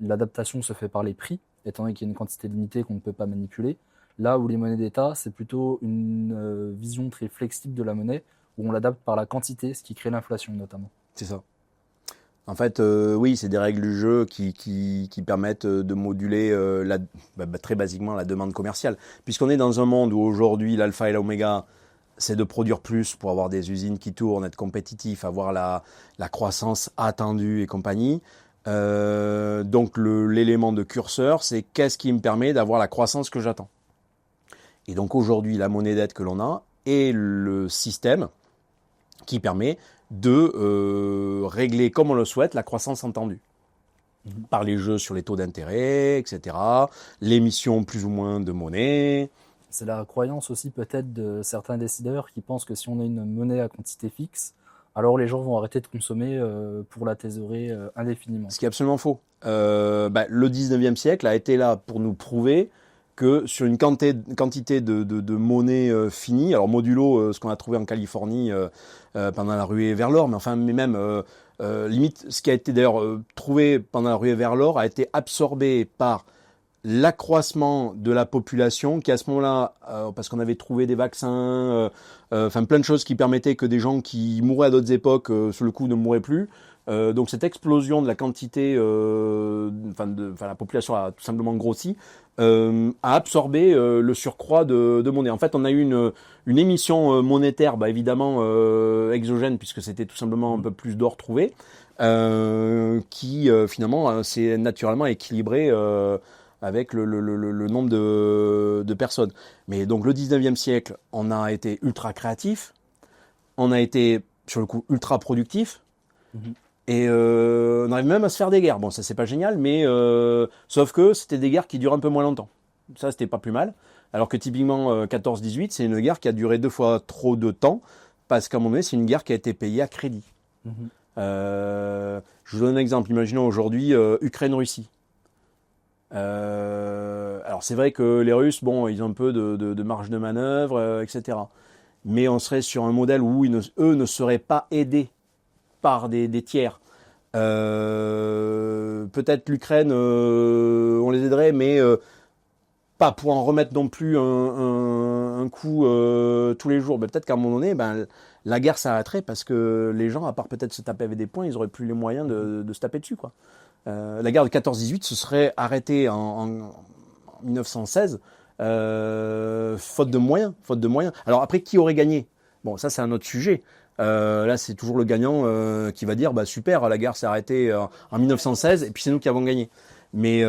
l'adaptation se fait par les prix, étant donné qu'il y a une quantité limitée qu'on ne peut pas manipuler. Là où les monnaies d'État, c'est plutôt une vision très flexible de la monnaie, où on l'adapte par la quantité, ce qui crée l'inflation notamment. C'est ça. En fait, oui, c'est des règles du jeu qui permettent de moduler très basiquement la demande commerciale. Puisqu'on est dans un monde où aujourd'hui, l'alpha et l'oméga, c'est de produire plus pour avoir des usines qui tournent, être compétitif, avoir la croissance attendue et compagnie. Donc l'élément de curseur, c'est qu'est-ce qui me permet d'avoir la croissance que j'attends. Et donc aujourd'hui, la monnaie dette que l'on a est le système qui permet de régler comme on le souhaite la croissance entendue. Par les jeux sur les taux d'intérêt, etc. L'émission plus ou moins de monnaie. C'est la croyance aussi peut-être de certains décideurs qui pensent que si on a une monnaie à quantité fixe, alors les gens vont arrêter de consommer pour la thésaurer indéfiniment. Ce qui est absolument faux. Le 19e siècle a été là pour nous prouver que sur une quantité de monnaie finie, alors modulo ce qu'on a trouvé en Californie pendant la ruée vers l'or, mais même limite ce qui a été d'ailleurs trouvé pendant la ruée vers l'or a été absorbé par l'accroissement de la population qui à ce moment-là, parce qu'on avait trouvé des vaccins, plein de choses qui permettaient que des gens qui mouraient à d'autres époques, sur le coup, ne mouraient plus. Donc cette explosion de la quantité, la population a tout simplement grossi, a absorbé le surcroît de monnaie. En fait, on a eu une émission monétaire, évidemment exogène, puisque c'était tout simplement un peu plus d'or trouvé, qui finalement s'est naturellement équilibré avec le nombre de personnes. Mais donc le 19e siècle, on a été ultra créatif, on a été sur le coup ultra productif, et on arrive même à se faire des guerres. Bon, ça c'est pas génial, mais sauf que c'était des guerres qui durent un peu moins longtemps. Ça c'était pas plus mal. Alors que typiquement 14-18, c'est une guerre qui a duré 2 fois trop de temps, parce qu'à un moment donné, c'est une guerre qui a été payée à crédit. Je vous donne un exemple. Imaginons aujourd'hui Ukraine-Russie. Alors c'est vrai que les Russes, ils ont un peu de marge de manœuvre, etc. Mais on serait sur un modèle où eux ne seraient pas aidés par des tiers. Peut-être l'Ukraine, on les aiderait, mais pas pour en remettre non plus un coup tous les jours. Mais peut-être qu'à un moment donné, la guerre s'arrêterait parce que les gens, à part peut-être se taper avec des poings, ils n'auraient plus les moyens de se taper dessus, quoi. La guerre de 14-18 se serait arrêtée en 1916, faute de moyens. Alors après, qui aurait gagné? Bon, ça c'est un autre sujet. Là, c'est toujours le gagnant qui va dire super, la guerre s'est arrêtée en 1916 et puis c'est nous qui avons gagné. Mais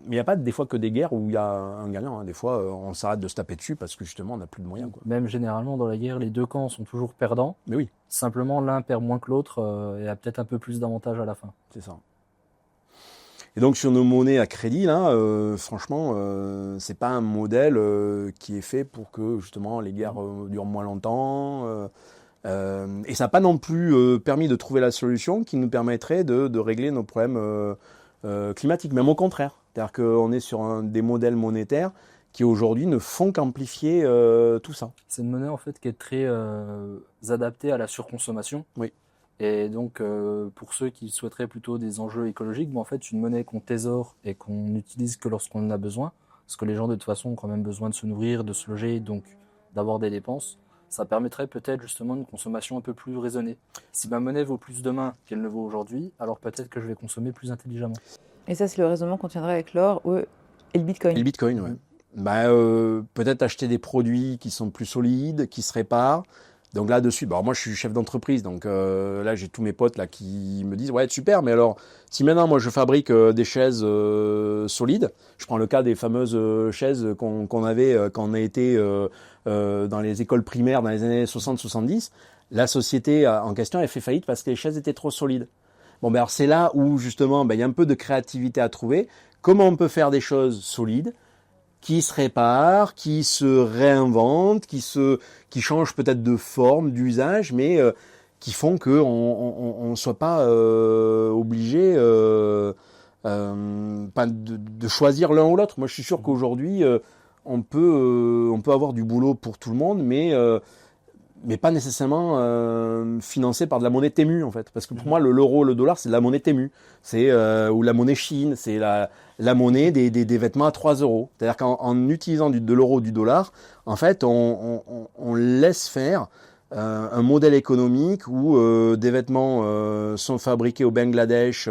il n'y a pas des fois que des guerres où il y a un gagnant. Hein. Des fois, on s'arrête de se taper dessus parce que justement, on n'a plus de moyens. Quoi. Même généralement, dans la guerre, les deux camps sont toujours perdants. Mais oui. Simplement, l'un perd moins que l'autre et a peut-être un peu plus d'avantages à la fin. C'est ça. Et donc, sur nos monnaies à crédit, là, franchement, c'est pas un modèle qui est fait pour que, justement, les guerres durent moins longtemps. Et ça n'a pas non plus permis de trouver la solution qui nous permettrait de régler nos problèmes climatiques. Même au contraire. C'est-à-dire qu'on est sur des modèles monétaires qui aujourd'hui ne font qu'amplifier tout ça. C'est une monnaie en fait qui est très adaptée à la surconsommation. Oui. Et donc pour ceux qui souhaiteraient plutôt des enjeux écologiques, en fait une monnaie qu'on thésore et qu'on n'utilise que lorsqu'on en a besoin, parce que les gens de toute façon ont quand même besoin de se nourrir, de se loger, donc d'avoir des dépenses, ça permettrait peut-être justement une consommation un peu plus raisonnée. Si ma monnaie vaut plus demain qu'elle ne vaut aujourd'hui, alors peut-être que je vais consommer plus intelligemment. Et ça, c'est le raisonnement qu'on tiendrait avec l'or et le bitcoin. Et le bitcoin, oui. Peut-être acheter des produits qui sont plus solides, qui se réparent. Donc là-dessus, moi je suis chef d'entreprise, donc là j'ai tous mes potes là qui me disent ouais super, mais alors si maintenant moi je fabrique des chaises solides, je prends le cas des fameuses chaises qu'on avait quand on a été dans les écoles primaires dans les années 60-70, la société en question elle fait faillite parce que les chaises étaient trop solides. Alors c'est là où justement il y a un peu de créativité à trouver. Comment on peut faire des choses solides qui se réparent, qui se réinventent, qui changent peut-être de forme, d'usage, mais qui font qu'on soit pas obligé de choisir l'un ou l'autre. Moi, je suis sûr qu'aujourd'hui, on peut avoir du boulot pour tout le monde, mais pas nécessairement financé par de la monnaie témue en fait, parce que pour moi l'euro, le dollar, c'est de la monnaie témue, c'est ou la monnaie Chine, c'est la monnaie des vêtements à 3 euros. C'est-à-dire qu'en utilisant de l'euro, du dollar, en fait, on laisse faire un modèle économique où des vêtements sont fabriqués au Bangladesh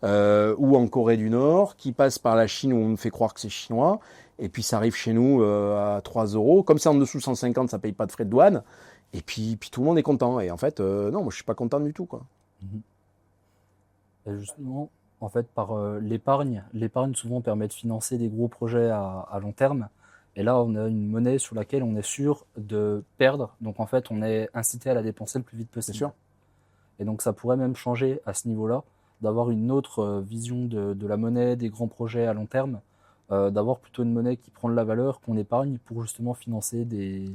ou en Corée du Nord, qui passent par la Chine où on nous fait croire que c'est chinois, et puis ça arrive chez nous à 3 euros. Comme c'est en dessous de 150, ça paye pas de frais de douane. Et puis tout le monde est content. Et en fait, non, moi je suis pas content du tout, quoi. Et justement, en fait, par l'épargne souvent permet de financer des gros projets à long terme. Et là, on a une monnaie sur laquelle on est sûr de perdre. Donc en fait, on est incité à la dépenser le plus vite possible. C'est sûr. Et donc ça pourrait même changer à ce niveau-là, d'avoir une autre vision de la monnaie, des grands projets à long terme, d'avoir plutôt une monnaie qui prend de la valeur, qu'on épargne pour justement financer des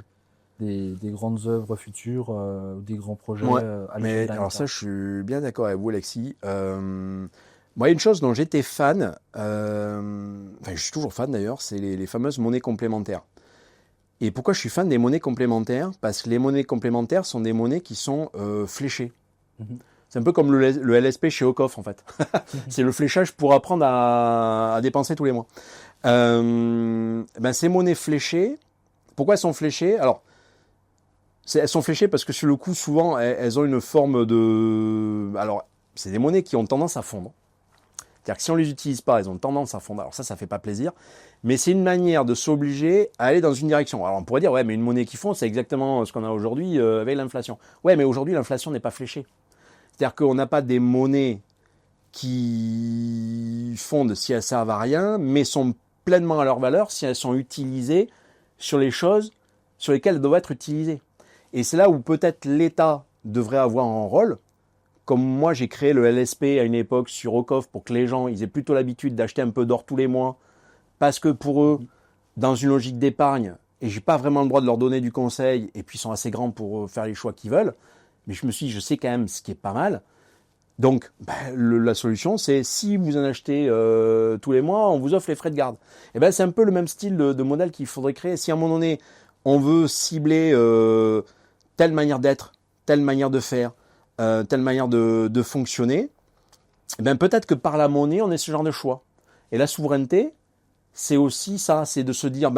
grandes œuvres futures, des grands projets à l'échelle d'un alors État. ça, je suis bien d'accord avec vous, Alexis. Moi, une chose dont j'étais fan, je suis toujours fan d'ailleurs, c'est les fameuses monnaies complémentaires. Et pourquoi je suis fan des monnaies complémentaires? Parce que les monnaies complémentaires sont des monnaies qui sont fléchées. C'est un peu comme le LSP chez Ocoff, en fait. C'est le fléchage pour apprendre à dépenser tous les mois. Ces monnaies fléchées, pourquoi elles sont fléchées? Alors, Elles sont fléchées parce que sur le coup, souvent, elles ont une forme de... Alors, c'est des monnaies qui ont tendance à fondre. C'est-à-dire que si on les utilise pas, elles ont tendance à fondre. Alors ça fait pas plaisir. Mais c'est une manière de s'obliger à aller dans une direction. Alors on pourrait dire, ouais, mais une monnaie qui fond, c'est exactement ce qu'on a aujourd'hui avec l'inflation. Ouais, mais aujourd'hui, l'inflation n'est pas fléchée. C'est-à-dire qu'on n'a pas des monnaies qui fondent si elles servent à rien, mais sont pleinement à leur valeur si elles sont utilisées sur les choses sur lesquelles elles doivent être utilisées. Et c'est là où peut-être l'État devrait avoir un rôle. Comme moi, j'ai créé le LSP à une époque sur Ocoff pour que les gens ils aient plutôt l'habitude d'acheter un peu d'or tous les mois, parce que pour eux, dans une logique d'épargne, et j'ai pas vraiment le droit de leur donner du conseil, et puis ils sont assez grands pour faire les choix qu'ils veulent, mais je me suis dit, je sais quand même ce qui est pas mal. Donc, la solution, c'est si vous en achetez tous les mois, on vous offre les frais de garde. Et ben, c'est un peu le même style de modèle qu'il faudrait créer. Si à un moment donné, on veut cibler telle manière d'être, telle manière de faire, telle manière de fonctionner, eh ben peut-être que par la monnaie, on ait ce genre de choix. Et la souveraineté, c'est aussi ça, c'est de se dire,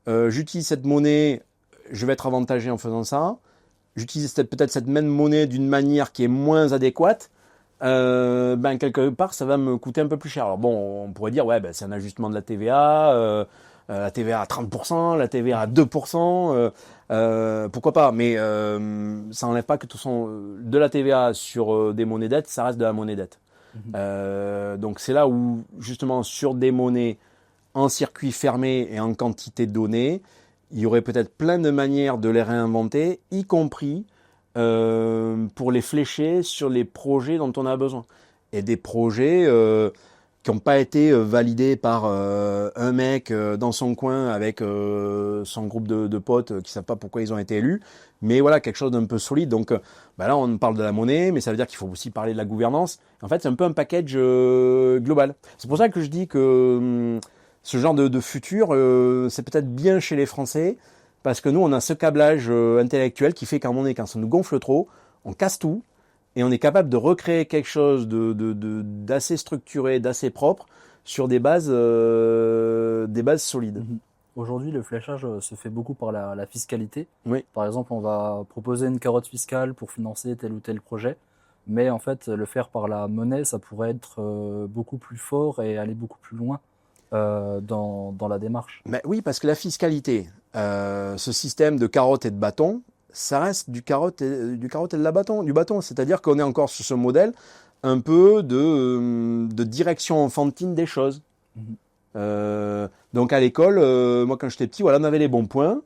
j'utilise cette monnaie, je vais être avantagé en faisant ça. J'utilise peut-être cette même monnaie d'une manière qui est moins adéquate. Quelque part, ça va me coûter un peu plus cher. Alors bon, on pourrait dire, ouais, c'est un ajustement de la TVA, la TVA à 30%, la TVA à 2%. Pourquoi pas, mais ça n'enlève pas que de toute façon de la TVA sur des monnaies dettes, ça reste de la monnaie dette. Donc c'est là où justement sur des monnaies en circuit fermé et en quantité donnée, il y aurait peut-être plein de manières de les réinventer, y compris pour les flécher sur les projets dont on a besoin. Et des projets qui n'ont pas été validés par un mec dans son coin avec son groupe de potes qui ne savent pas pourquoi ils ont été élus, mais voilà, quelque chose d'un peu solide. Donc là, on parle de la monnaie, mais ça veut dire qu'il faut aussi parler de la gouvernance. En fait, c'est un peu un package global. C'est pour ça que je dis que ce genre de futur, c'est peut-être bien chez les Français, parce que nous, on a ce câblage intellectuel qui fait qu'à un moment donné, quand ça nous gonfle trop, on casse tout, et on est capable de recréer quelque chose d'assez structuré, d'assez propre, sur des bases solides. Aujourd'hui, le fléchage se fait beaucoup par la fiscalité. Oui. Par exemple, on va proposer une carotte fiscale pour financer tel ou tel projet, mais en fait, le faire par la monnaie, ça pourrait être beaucoup plus fort et aller beaucoup plus loin dans la démarche. Mais oui, parce que la fiscalité, ce système de carotte et de bâton, ça reste du carotte et du bâton. C'est-à-dire qu'on est encore sur ce modèle un peu de direction enfantine des choses. Donc à l'école, moi quand j'étais petit, voilà, on avait les bons points.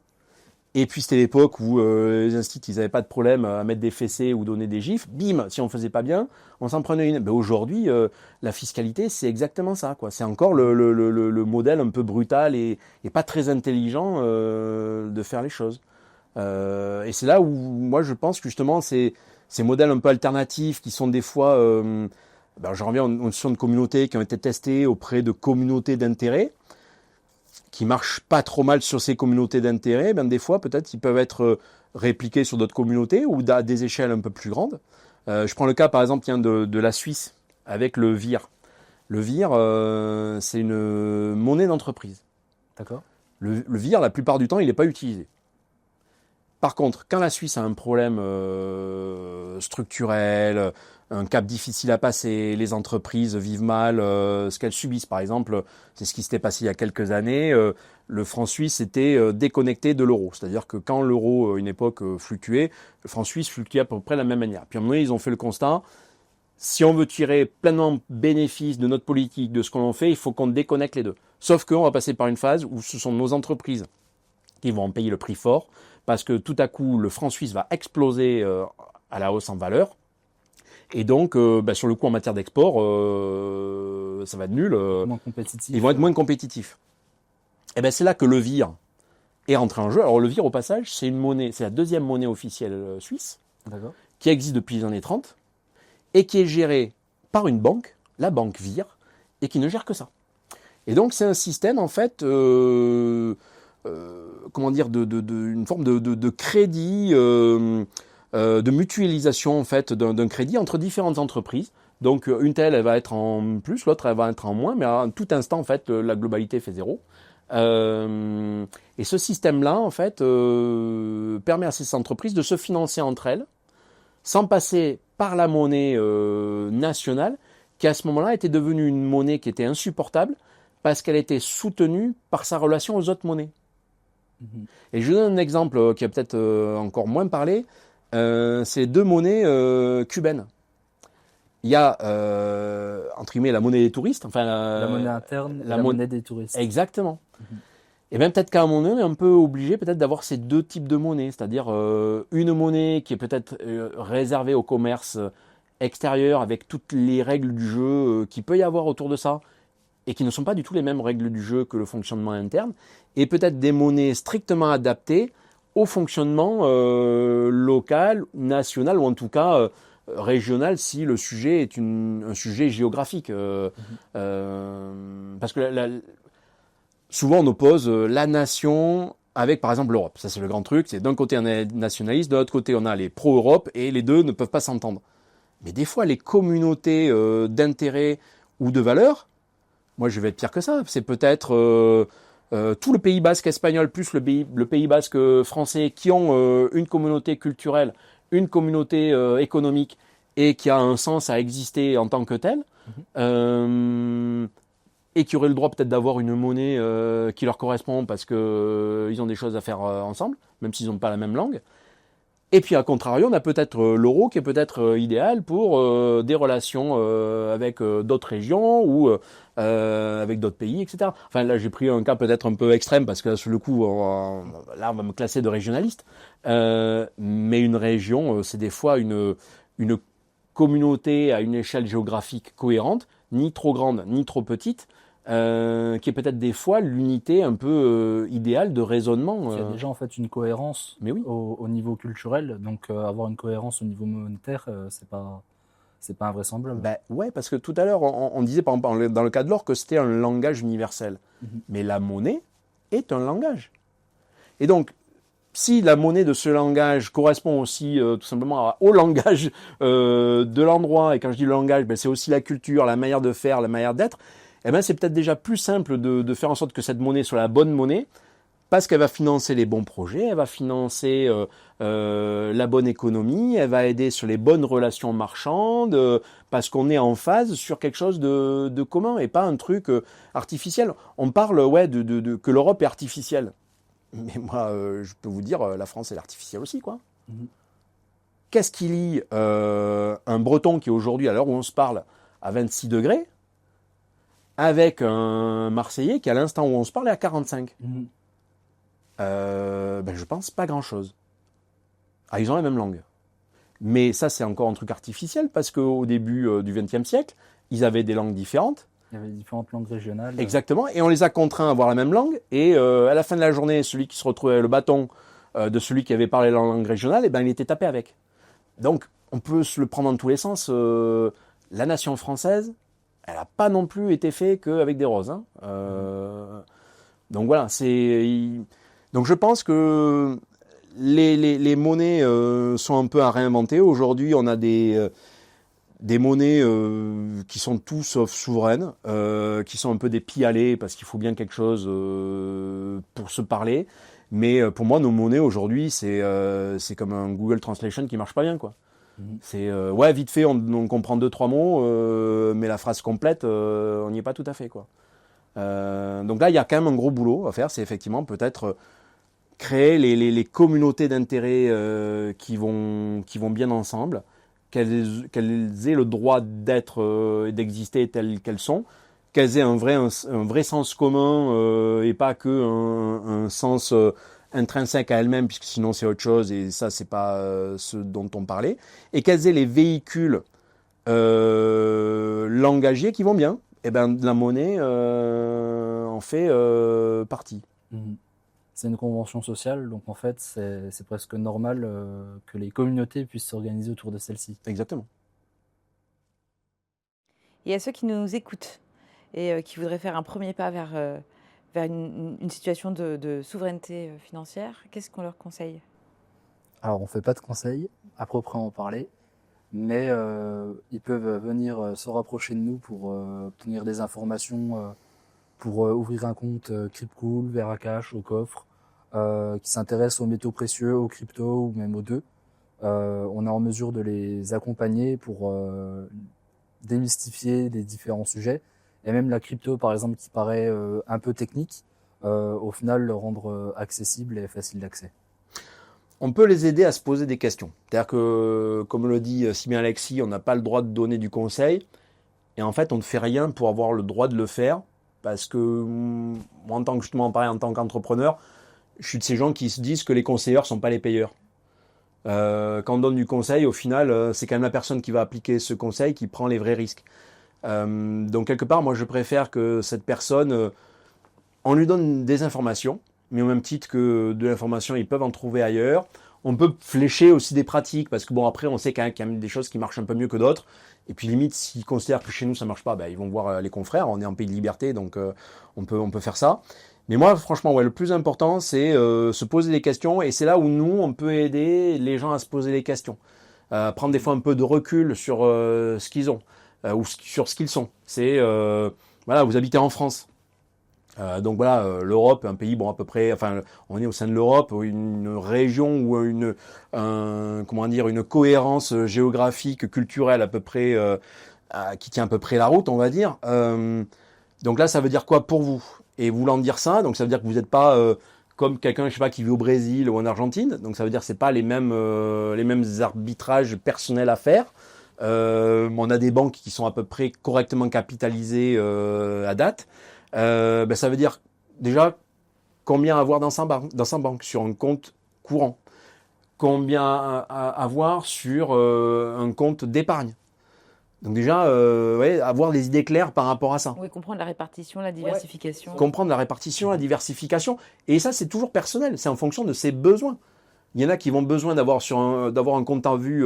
Et puis c'était l'époque où les instituts, ils n'avaient pas de problème à mettre des fessées ou donner des gifles. Bim, si on faisait pas bien, on s'en prenait une. Aujourd'hui, la fiscalité, c'est exactement ça, quoi. C'est encore le modèle un peu brutal et pas très intelligent de faire les choses. Et c'est là où moi je pense que justement ces modèles un peu alternatifs qui sont des fois, j'en reviens aux notions de communauté qui ont été testées auprès de communautés d'intérêt, qui marchent pas trop mal sur ces communautés d'intérêt, des fois peut-être ils peuvent être répliqués sur d'autres communautés ou à des échelles un peu plus grandes. Je prends le cas par exemple de la Suisse avec le VIR. Le VIR, c'est une monnaie d'entreprise. D'accord. Le VIR, la plupart du temps, il n'est pas utilisé. Par contre, quand la Suisse a un problème structurel, un cap difficile à passer, les entreprises vivent mal ce qu'elles subissent. Par exemple, c'est ce qui s'était passé il y a quelques années. Le franc suisse était déconnecté de l'euro. C'est-à-dire que quand l'euro, à une époque, fluctuait, le franc suisse fluctuait à peu près de la même manière. Puis à un moment donné, ils ont fait le constat, si on veut tirer pleinement bénéfice de notre politique, de ce qu'on en fait, il faut qu'on déconnecte les deux. Sauf qu'on va passer par une phase où ce sont nos entreprises qui vont en payer le prix fort, parce que tout à coup, le franc suisse va exploser à la hausse en valeur. Et donc, sur le coup, en matière d'export, ça va être nul. Moins compétitif. Ils vont être moins compétitifs. Et c'est là que le VIR est rentré en jeu. Alors le VIR, au passage, c'est une monnaie, c'est la deuxième monnaie officielle suisse, qui existe depuis les années 30, et qui est gérée par une banque, la banque VIR, et qui ne gère que ça. Et donc, c'est un système, en fait, une forme de crédit, de mutualisation en fait d'un crédit entre différentes entreprises. Donc une telle, elle va être en plus, l'autre, elle va être en moins, mais à tout instant, en fait, la globalité fait zéro. Et ce système-là, en fait, permet à ces entreprises de se financer entre elles, sans passer par la monnaie nationale, qui à ce moment-là était devenue une monnaie qui était insupportable, parce qu'elle était soutenue par sa relation aux autres monnaies. Et je donne un exemple qui a peut-être encore moins parlé, c'est 2 monnaies cubaines. Il y a, entre guillemets, la monnaie des touristes, enfin La monnaie interne, la monnaie des touristes. Exactement. Et bien peut-être qu'à un moment donné, on est un peu obligé peut-être d'avoir ces 2 types de monnaies, c'est-à-dire une monnaie qui est peut-être réservée au commerce extérieur avec toutes les règles du jeu qu'il peut y avoir autour de ça, et qui ne sont pas du tout les mêmes règles du jeu que le fonctionnement interne, et peut-être des monnaies strictement adaptées au fonctionnement local, national, ou en tout cas régional, si le sujet est un sujet géographique. Parce que souvent on oppose la nation avec par exemple l'Europe. Ça c'est le grand truc, c'est d'un côté on est nationaliste, de l'autre côté on a les pro-Europe, et les deux ne peuvent pas s'entendre. Mais des fois les communautés d'intérêt ou de valeurs, moi je vais être pire que ça, c'est peut-être tout le Pays basque espagnol plus le Pays basque français qui ont une communauté culturelle, une communauté économique et qui a un sens à exister en tant que tel, et qui auraient le droit peut-être d'avoir une monnaie qui leur correspond parce que ils ont des choses à faire ensemble, même s'ils n'ont pas la même langue. Et puis, à contrario, on a peut-être l'euro qui est peut-être idéal pour des relations avec d'autres régions ou avec d'autres pays, etc. Enfin, là, j'ai pris un cas peut-être un peu extrême parce que sur le coup, là, on va me classer de régionaliste. Mais une région, c'est des fois une communauté à une échelle géographique cohérente, ni trop grande, ni trop petite, qui est peut-être des fois l'unité un peu idéale de raisonnement. Il y a déjà en fait une cohérence Mais oui. au niveau culturel, donc avoir une cohérence au niveau monétaire, c'est pas invraisemblable. Ben ouais, parce que tout à l'heure, on disait par exemple, dans le cas de l'or que c'était un langage universel. Mais la monnaie est un langage. Et donc, si la monnaie de ce langage correspond aussi tout simplement au langage de l'endroit, et quand je dis le langage, ben, c'est aussi la culture, la manière de faire, la manière d'être, eh ben, c'est peut-être déjà plus simple de faire en sorte que cette monnaie soit la bonne monnaie, parce qu'elle va financer les bons projets, elle va financer la bonne économie, elle va aider sur les bonnes relations marchandes, parce qu'on est en phase sur quelque chose de commun et pas un truc artificiel. On parle que l'Europe est artificielle. Mais moi, je peux vous dire, la France est artificielle aussi, quoi. Qu'est-ce qui lie un Breton qui est aujourd'hui, à l'heure où on se parle, à 26 degrés, avec un Marseillais qui, à l'instant où on se parle, est à 45 ? Ben, je pense pas grand-chose. Ah, ils ont la même langue. Mais ça, c'est encore un truc artificiel, parce qu'au début du XXe siècle, ils avaient des langues différentes. Il y avait différentes langues régionales. Exactement, et on les a contraints à avoir la même langue, et à la fin de la journée, celui qui se retrouvait avec le bâton de celui qui avait parlé la langue régionale, eh ben, il était tapé avec. Donc, on peut se le prendre dans tous les sens. La nation française, elle n'a pas non plus été faite qu'avec des roses. Hein. Donc voilà, donc je pense que les monnaies sont un peu à réinventer. Aujourd'hui, on a des monnaies qui sont tout sauf souveraines, qui sont un peu des pis-aller parce qu'il faut bien quelque chose pour se parler. Mais pour moi, nos monnaies aujourd'hui, c'est comme un Google Translation qui marche pas bien, quoi. C'est ouais, vite fait, on comprend 2-3 mots, mais la phrase complète, on n'y est pas tout à fait, quoi. Donc là, il y a quand même un gros boulot à faire. C'est effectivement peut-être créer les communautés d'intérêt qui vont bien ensemble, qu'elles aient le droit d'être et d'exister telles qu'elles sont, qu'elles aient un vrai sens commun et pas que un sens intrinsèque à elles-mêmes, puisque sinon c'est autre chose et ça c'est pas ce dont on parlait, et qu'elles aient les véhicules langagiers qui vont bien. Et ben la monnaie en fait partie. C'est une convention sociale, donc en fait, c'est presque normal que les communautés puissent s'organiser autour de celle-ci. Exactement. Et à ceux qui nous écoutent et qui voudraient faire un premier pas vers une situation de souveraineté financière, qu'est-ce qu'on leur conseille ? Alors, on ne fait pas de conseils, à proprement parler, mais ils peuvent venir se rapprocher de nous pour obtenir des informations pour ouvrir un compte Cryptcool, Veracash, au coffre, qui s'intéressent aux métaux précieux, aux cryptos ou même aux deux. On est en mesure de les accompagner pour démystifier les différents sujets. Et même la crypto, par exemple, qui paraît un peu technique, au final, le rendre accessible et facile d'accès. On peut les aider à se poser des questions. C'est-à-dire que, comme le dit si bien Alexis, on n'a pas le droit de donner du conseil. Et en fait, on ne fait rien pour avoir le droit de le faire. Parce que moi, en tant que, justement, pareil, en tant qu'entrepreneur, je suis de ces gens qui se disent que les conseilleurs sont pas les payeurs. Quand on donne du conseil, au final, c'est quand même la personne qui va appliquer ce conseil qui prend les vrais risques. Donc, quelque part, moi, je préfère que cette personne, on lui donne des informations, mais au même titre que de l'information, ils peuvent en trouver ailleurs. On peut flécher aussi des pratiques, parce que bon, après, on sait qu'il y a quand même des choses qui marchent un peu mieux que d'autres. Et puis limite, s'ils considèrent que chez nous ça marche pas, ben, ils vont voir les confrères. On est en pays de liberté, donc on peut faire ça. Mais moi, franchement, ouais, le plus important, c'est se poser des questions. Et c'est là où nous, on peut aider les gens à se poser des questions. Prendre des fois un peu de recul sur ce qu'ils ont ou sur ce qu'ils sont. C'est, voilà, vous habitez en France. Donc voilà, l'Europe, un pays, bon, à peu près, enfin, on est au sein de l'Europe, une région ou comment dire, une cohérence géographique, culturelle à peu près, qui tient à peu près la route, on va dire. Donc là, ça veut dire quoi pour vous? Et voulant dire ça, donc ça veut dire que vous n'êtes pas comme quelqu'un, je sais pas, qui vit au Brésil ou en Argentine. Donc ça veut dire que c'est pas les mêmes arbitrages personnels à faire. On a des banques qui sont à peu près correctement capitalisées à date. Ben, ça veut dire déjà combien avoir dans sa banque sur un compte courant, combien avoir sur un compte d'épargne. Donc déjà, ouais, avoir des idées claires par rapport à ça. Oui, comprendre la répartition, la diversification. Comprendre la répartition, la diversification. Et ça, c'est toujours personnel. C'est en fonction de ses besoins. Il y en a qui vont besoin d'avoir un compte en vue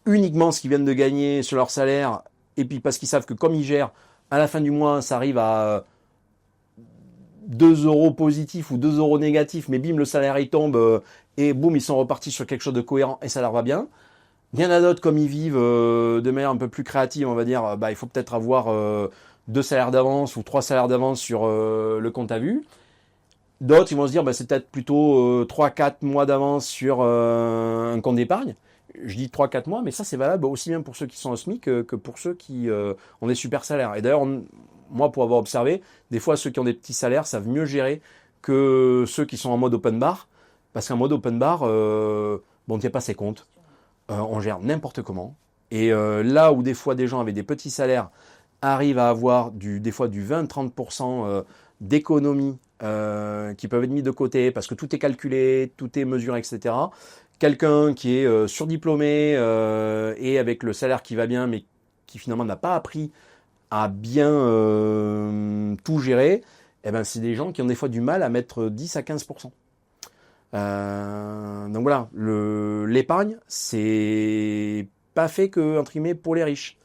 uniquement ce qu'ils viennent de gagner sur leur salaire. Et puis parce qu'ils savent que comme ils gèrent, à la fin du mois, ça arrive à 2 euros positifs ou 2 euros négatifs, mais bim, le salaire il tombe et boum, ils sont repartis sur quelque chose de cohérent et ça leur va bien. Il y en a d'autres, comme ils vivent de manière un peu plus créative, on va dire, bah, il faut peut-être avoir 2 salaires d'avance ou 3 salaires d'avance sur le compte à vue. D'autres, ils vont se dire, bah, c'est peut-être plutôt 3-4 mois d'avance sur un compte d'épargne. Je dis 3-4 mois, mais ça, c'est valable aussi bien pour ceux qui sont au SMIC que pour ceux qui ont des super salaires. Et d'ailleurs, moi, pour avoir observé, des fois, ceux qui ont des petits salaires savent mieux gérer que ceux qui sont en mode open bar. Parce qu'en mode open bar, bon, on ne tient pas ses comptes. On gère n'importe comment. Et là où des fois des gens avec des petits salaires arrivent à avoir des fois du 20-30% d'économies qui peuvent être mis de côté parce que tout est calculé, tout est mesuré, etc. Quelqu'un qui est surdiplômé et avec le salaire qui va bien, mais qui finalement n'a pas appris à bien tout gérer, eh ben, c'est des gens qui ont des fois du mal à mettre 10 à 15%. Donc voilà, l'épargne, c'est pas fait que entre guillemets pour les riches.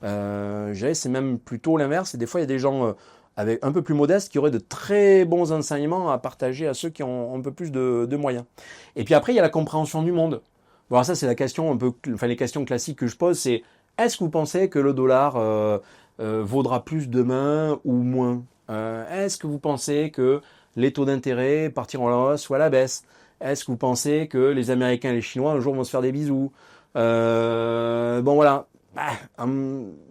Je dirais c'est même plutôt l'inverse. Et des fois, il y a des gens avec un peu plus modestes qui auraient de très bons enseignements à partager à ceux qui ont un peu plus de moyens. Et puis après, il y a la compréhension du monde. Bon, alors ça, c'est la question un peu, enfin les questions classiques que je pose, c'est est-ce que vous pensez que le dollar vaudra plus demain ou moins? Est-ce que vous pensez que les taux d'intérêt partiront à la hausse ou à la baisse? Est-ce que vous pensez que les Américains et les Chinois un jour vont se faire des bisous? Bon voilà,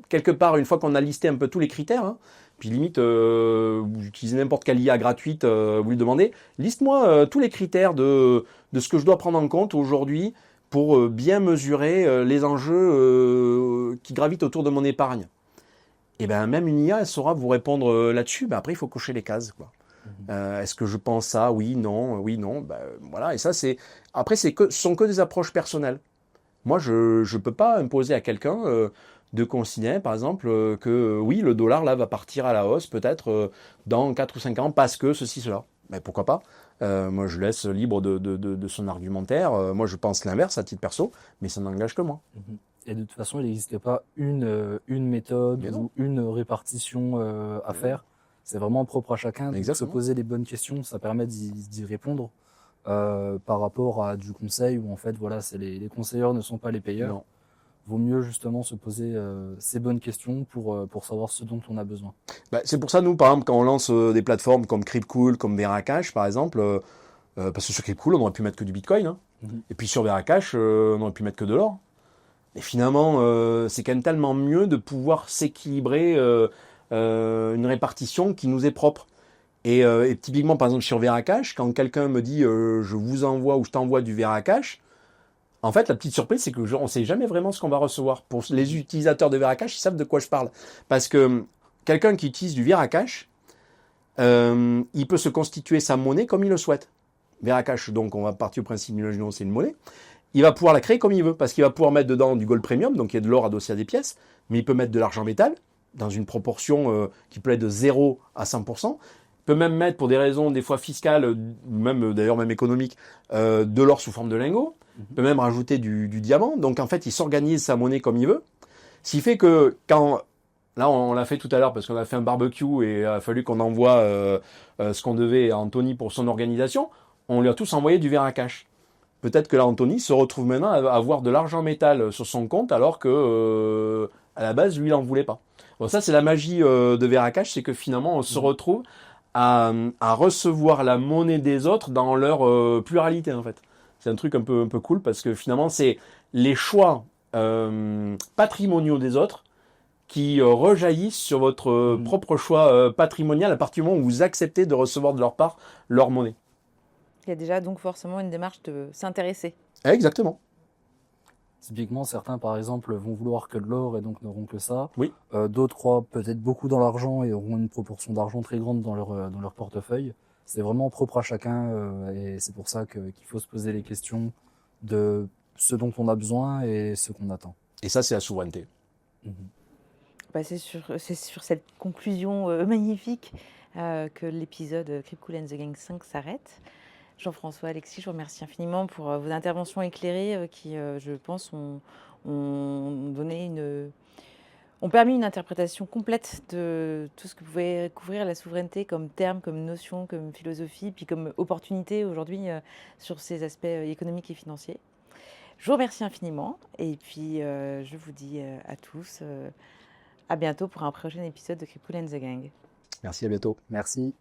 quelque part, une fois qu'on a listé un peu tous les critères, hein, puis limite, vous utilisez n'importe quelle IA gratuite, vous lui demandez, liste-moi tous les critères de ce que je dois prendre en compte aujourd'hui pour bien mesurer les enjeux qui gravitent autour de mon épargne. Et bien même une IA, elle saura vous répondre là-dessus. Ben, après, il faut cocher les cases, quoi. Est-ce que je pense ça? Oui, non, ben, voilà. Et ça, c'est après, ce sont que des approches personnelles. Moi, je peux pas imposer à quelqu'un de considérer, par exemple, que oui, le dollar là va partir à la hausse peut-être dans 4 ou 5 ans parce que ceci, cela. Mais pourquoi pas? Moi, je laisse libre de son argumentaire. Moi, je pense l'inverse à titre perso, mais ça n'engage que moi. Et de toute façon, il n'existe pas une méthode ou une répartition à faire. C'est vraiment propre à chacun. Donc, se poser les bonnes questions, ça permet d'y répondre par rapport à du conseil où en fait, voilà, c'est les conseilleurs ne sont pas les payeurs. vaut mieux justement se poser ces bonnes questions pour savoir ce dont on a besoin. Bah, c'est pour ça, nous, par exemple, quand on lance des plateformes comme Cryptcool, comme Veracash, par exemple, parce que sur Cryptcool, on aurait pu mettre que du Bitcoin, hein. Et puis sur Veracash, on aurait pu mettre que de l'or. Et finalement, c'est quand même tellement mieux de pouvoir s'équilibrer une répartition qui nous est propre. Et typiquement, par exemple, sur Veracash, quand quelqu'un me dit je vous envoie ou je t'envoie du Veracash, en fait, la petite surprise, c'est que on ne sait jamais vraiment ce qu'on va recevoir. Pour les utilisateurs de Veracash, ils savent de quoi je parle. Parce que quelqu'un qui utilise du Veracash, il peut se constituer sa monnaie comme il le souhaite. Veracash, donc on va partir au principe, imaginons c'est une monnaie. Il va pouvoir la créer comme il veut, parce qu'il va pouvoir mettre dedans du gold premium, donc il y a de l'or adossé à des pièces, mais il peut mettre de l'argent métal, dans une proportion qui peut être de 0 à 100%. Il peut même mettre, pour des raisons des fois fiscales, même d'ailleurs même économiques, de l'or sous forme de lingots. Il peut même rajouter du diamant. Donc en fait, il s'organise sa monnaie comme il veut. Ce qui fait que quand... Là, on l'a fait tout à l'heure parce qu'on a fait un barbecue et il a fallu qu'on envoie ce qu'on devait à Anthony pour son organisation. On lui a tous envoyé du Veracash. Peut-être que là, Anthony se retrouve maintenant à avoir de l'argent métal sur son compte alors que à la base, lui, il n'en voulait pas. Bon, ça, c'est la magie de Veracash, c'est que finalement, on se retrouve à recevoir la monnaie des autres dans leur pluralité, en fait. C'est un truc un peu cool parce que finalement, c'est les choix patrimoniaux des autres qui rejaillissent sur votre propre choix patrimonial à partir du moment où vous acceptez de recevoir de leur part leur monnaie. Il y a déjà donc forcément une démarche de s'intéresser. Exactement. Typiquement, certains, par exemple, vont vouloir que de l'or et donc n'auront que ça. Oui. D'autres croient peut-être beaucoup dans l'argent et auront une proportion d'argent très grande dans leur portefeuille. C'est vraiment propre à chacun et c'est pour ça qu'il faut se poser les questions de ce dont on a besoin et ce qu'on attend. Et ça, c'est la souveraineté. Bah, c'est sur cette conclusion magnifique que l'épisode Cryptcool and the Gang 5 s'arrête. Jean-François, Alexis, je vous remercie infiniment pour vos interventions éclairées qui, je pense, ont permis une interprétation complète de tout ce que pouvait couvrir la souveraineté comme terme, comme notion, comme philosophie, puis comme opportunité aujourd'hui sur ces aspects économiques et financiers. Je vous remercie infiniment et puis je vous dis à tous à bientôt pour un prochain épisode de Cryptcool and the Gang. Merci, à bientôt. Merci.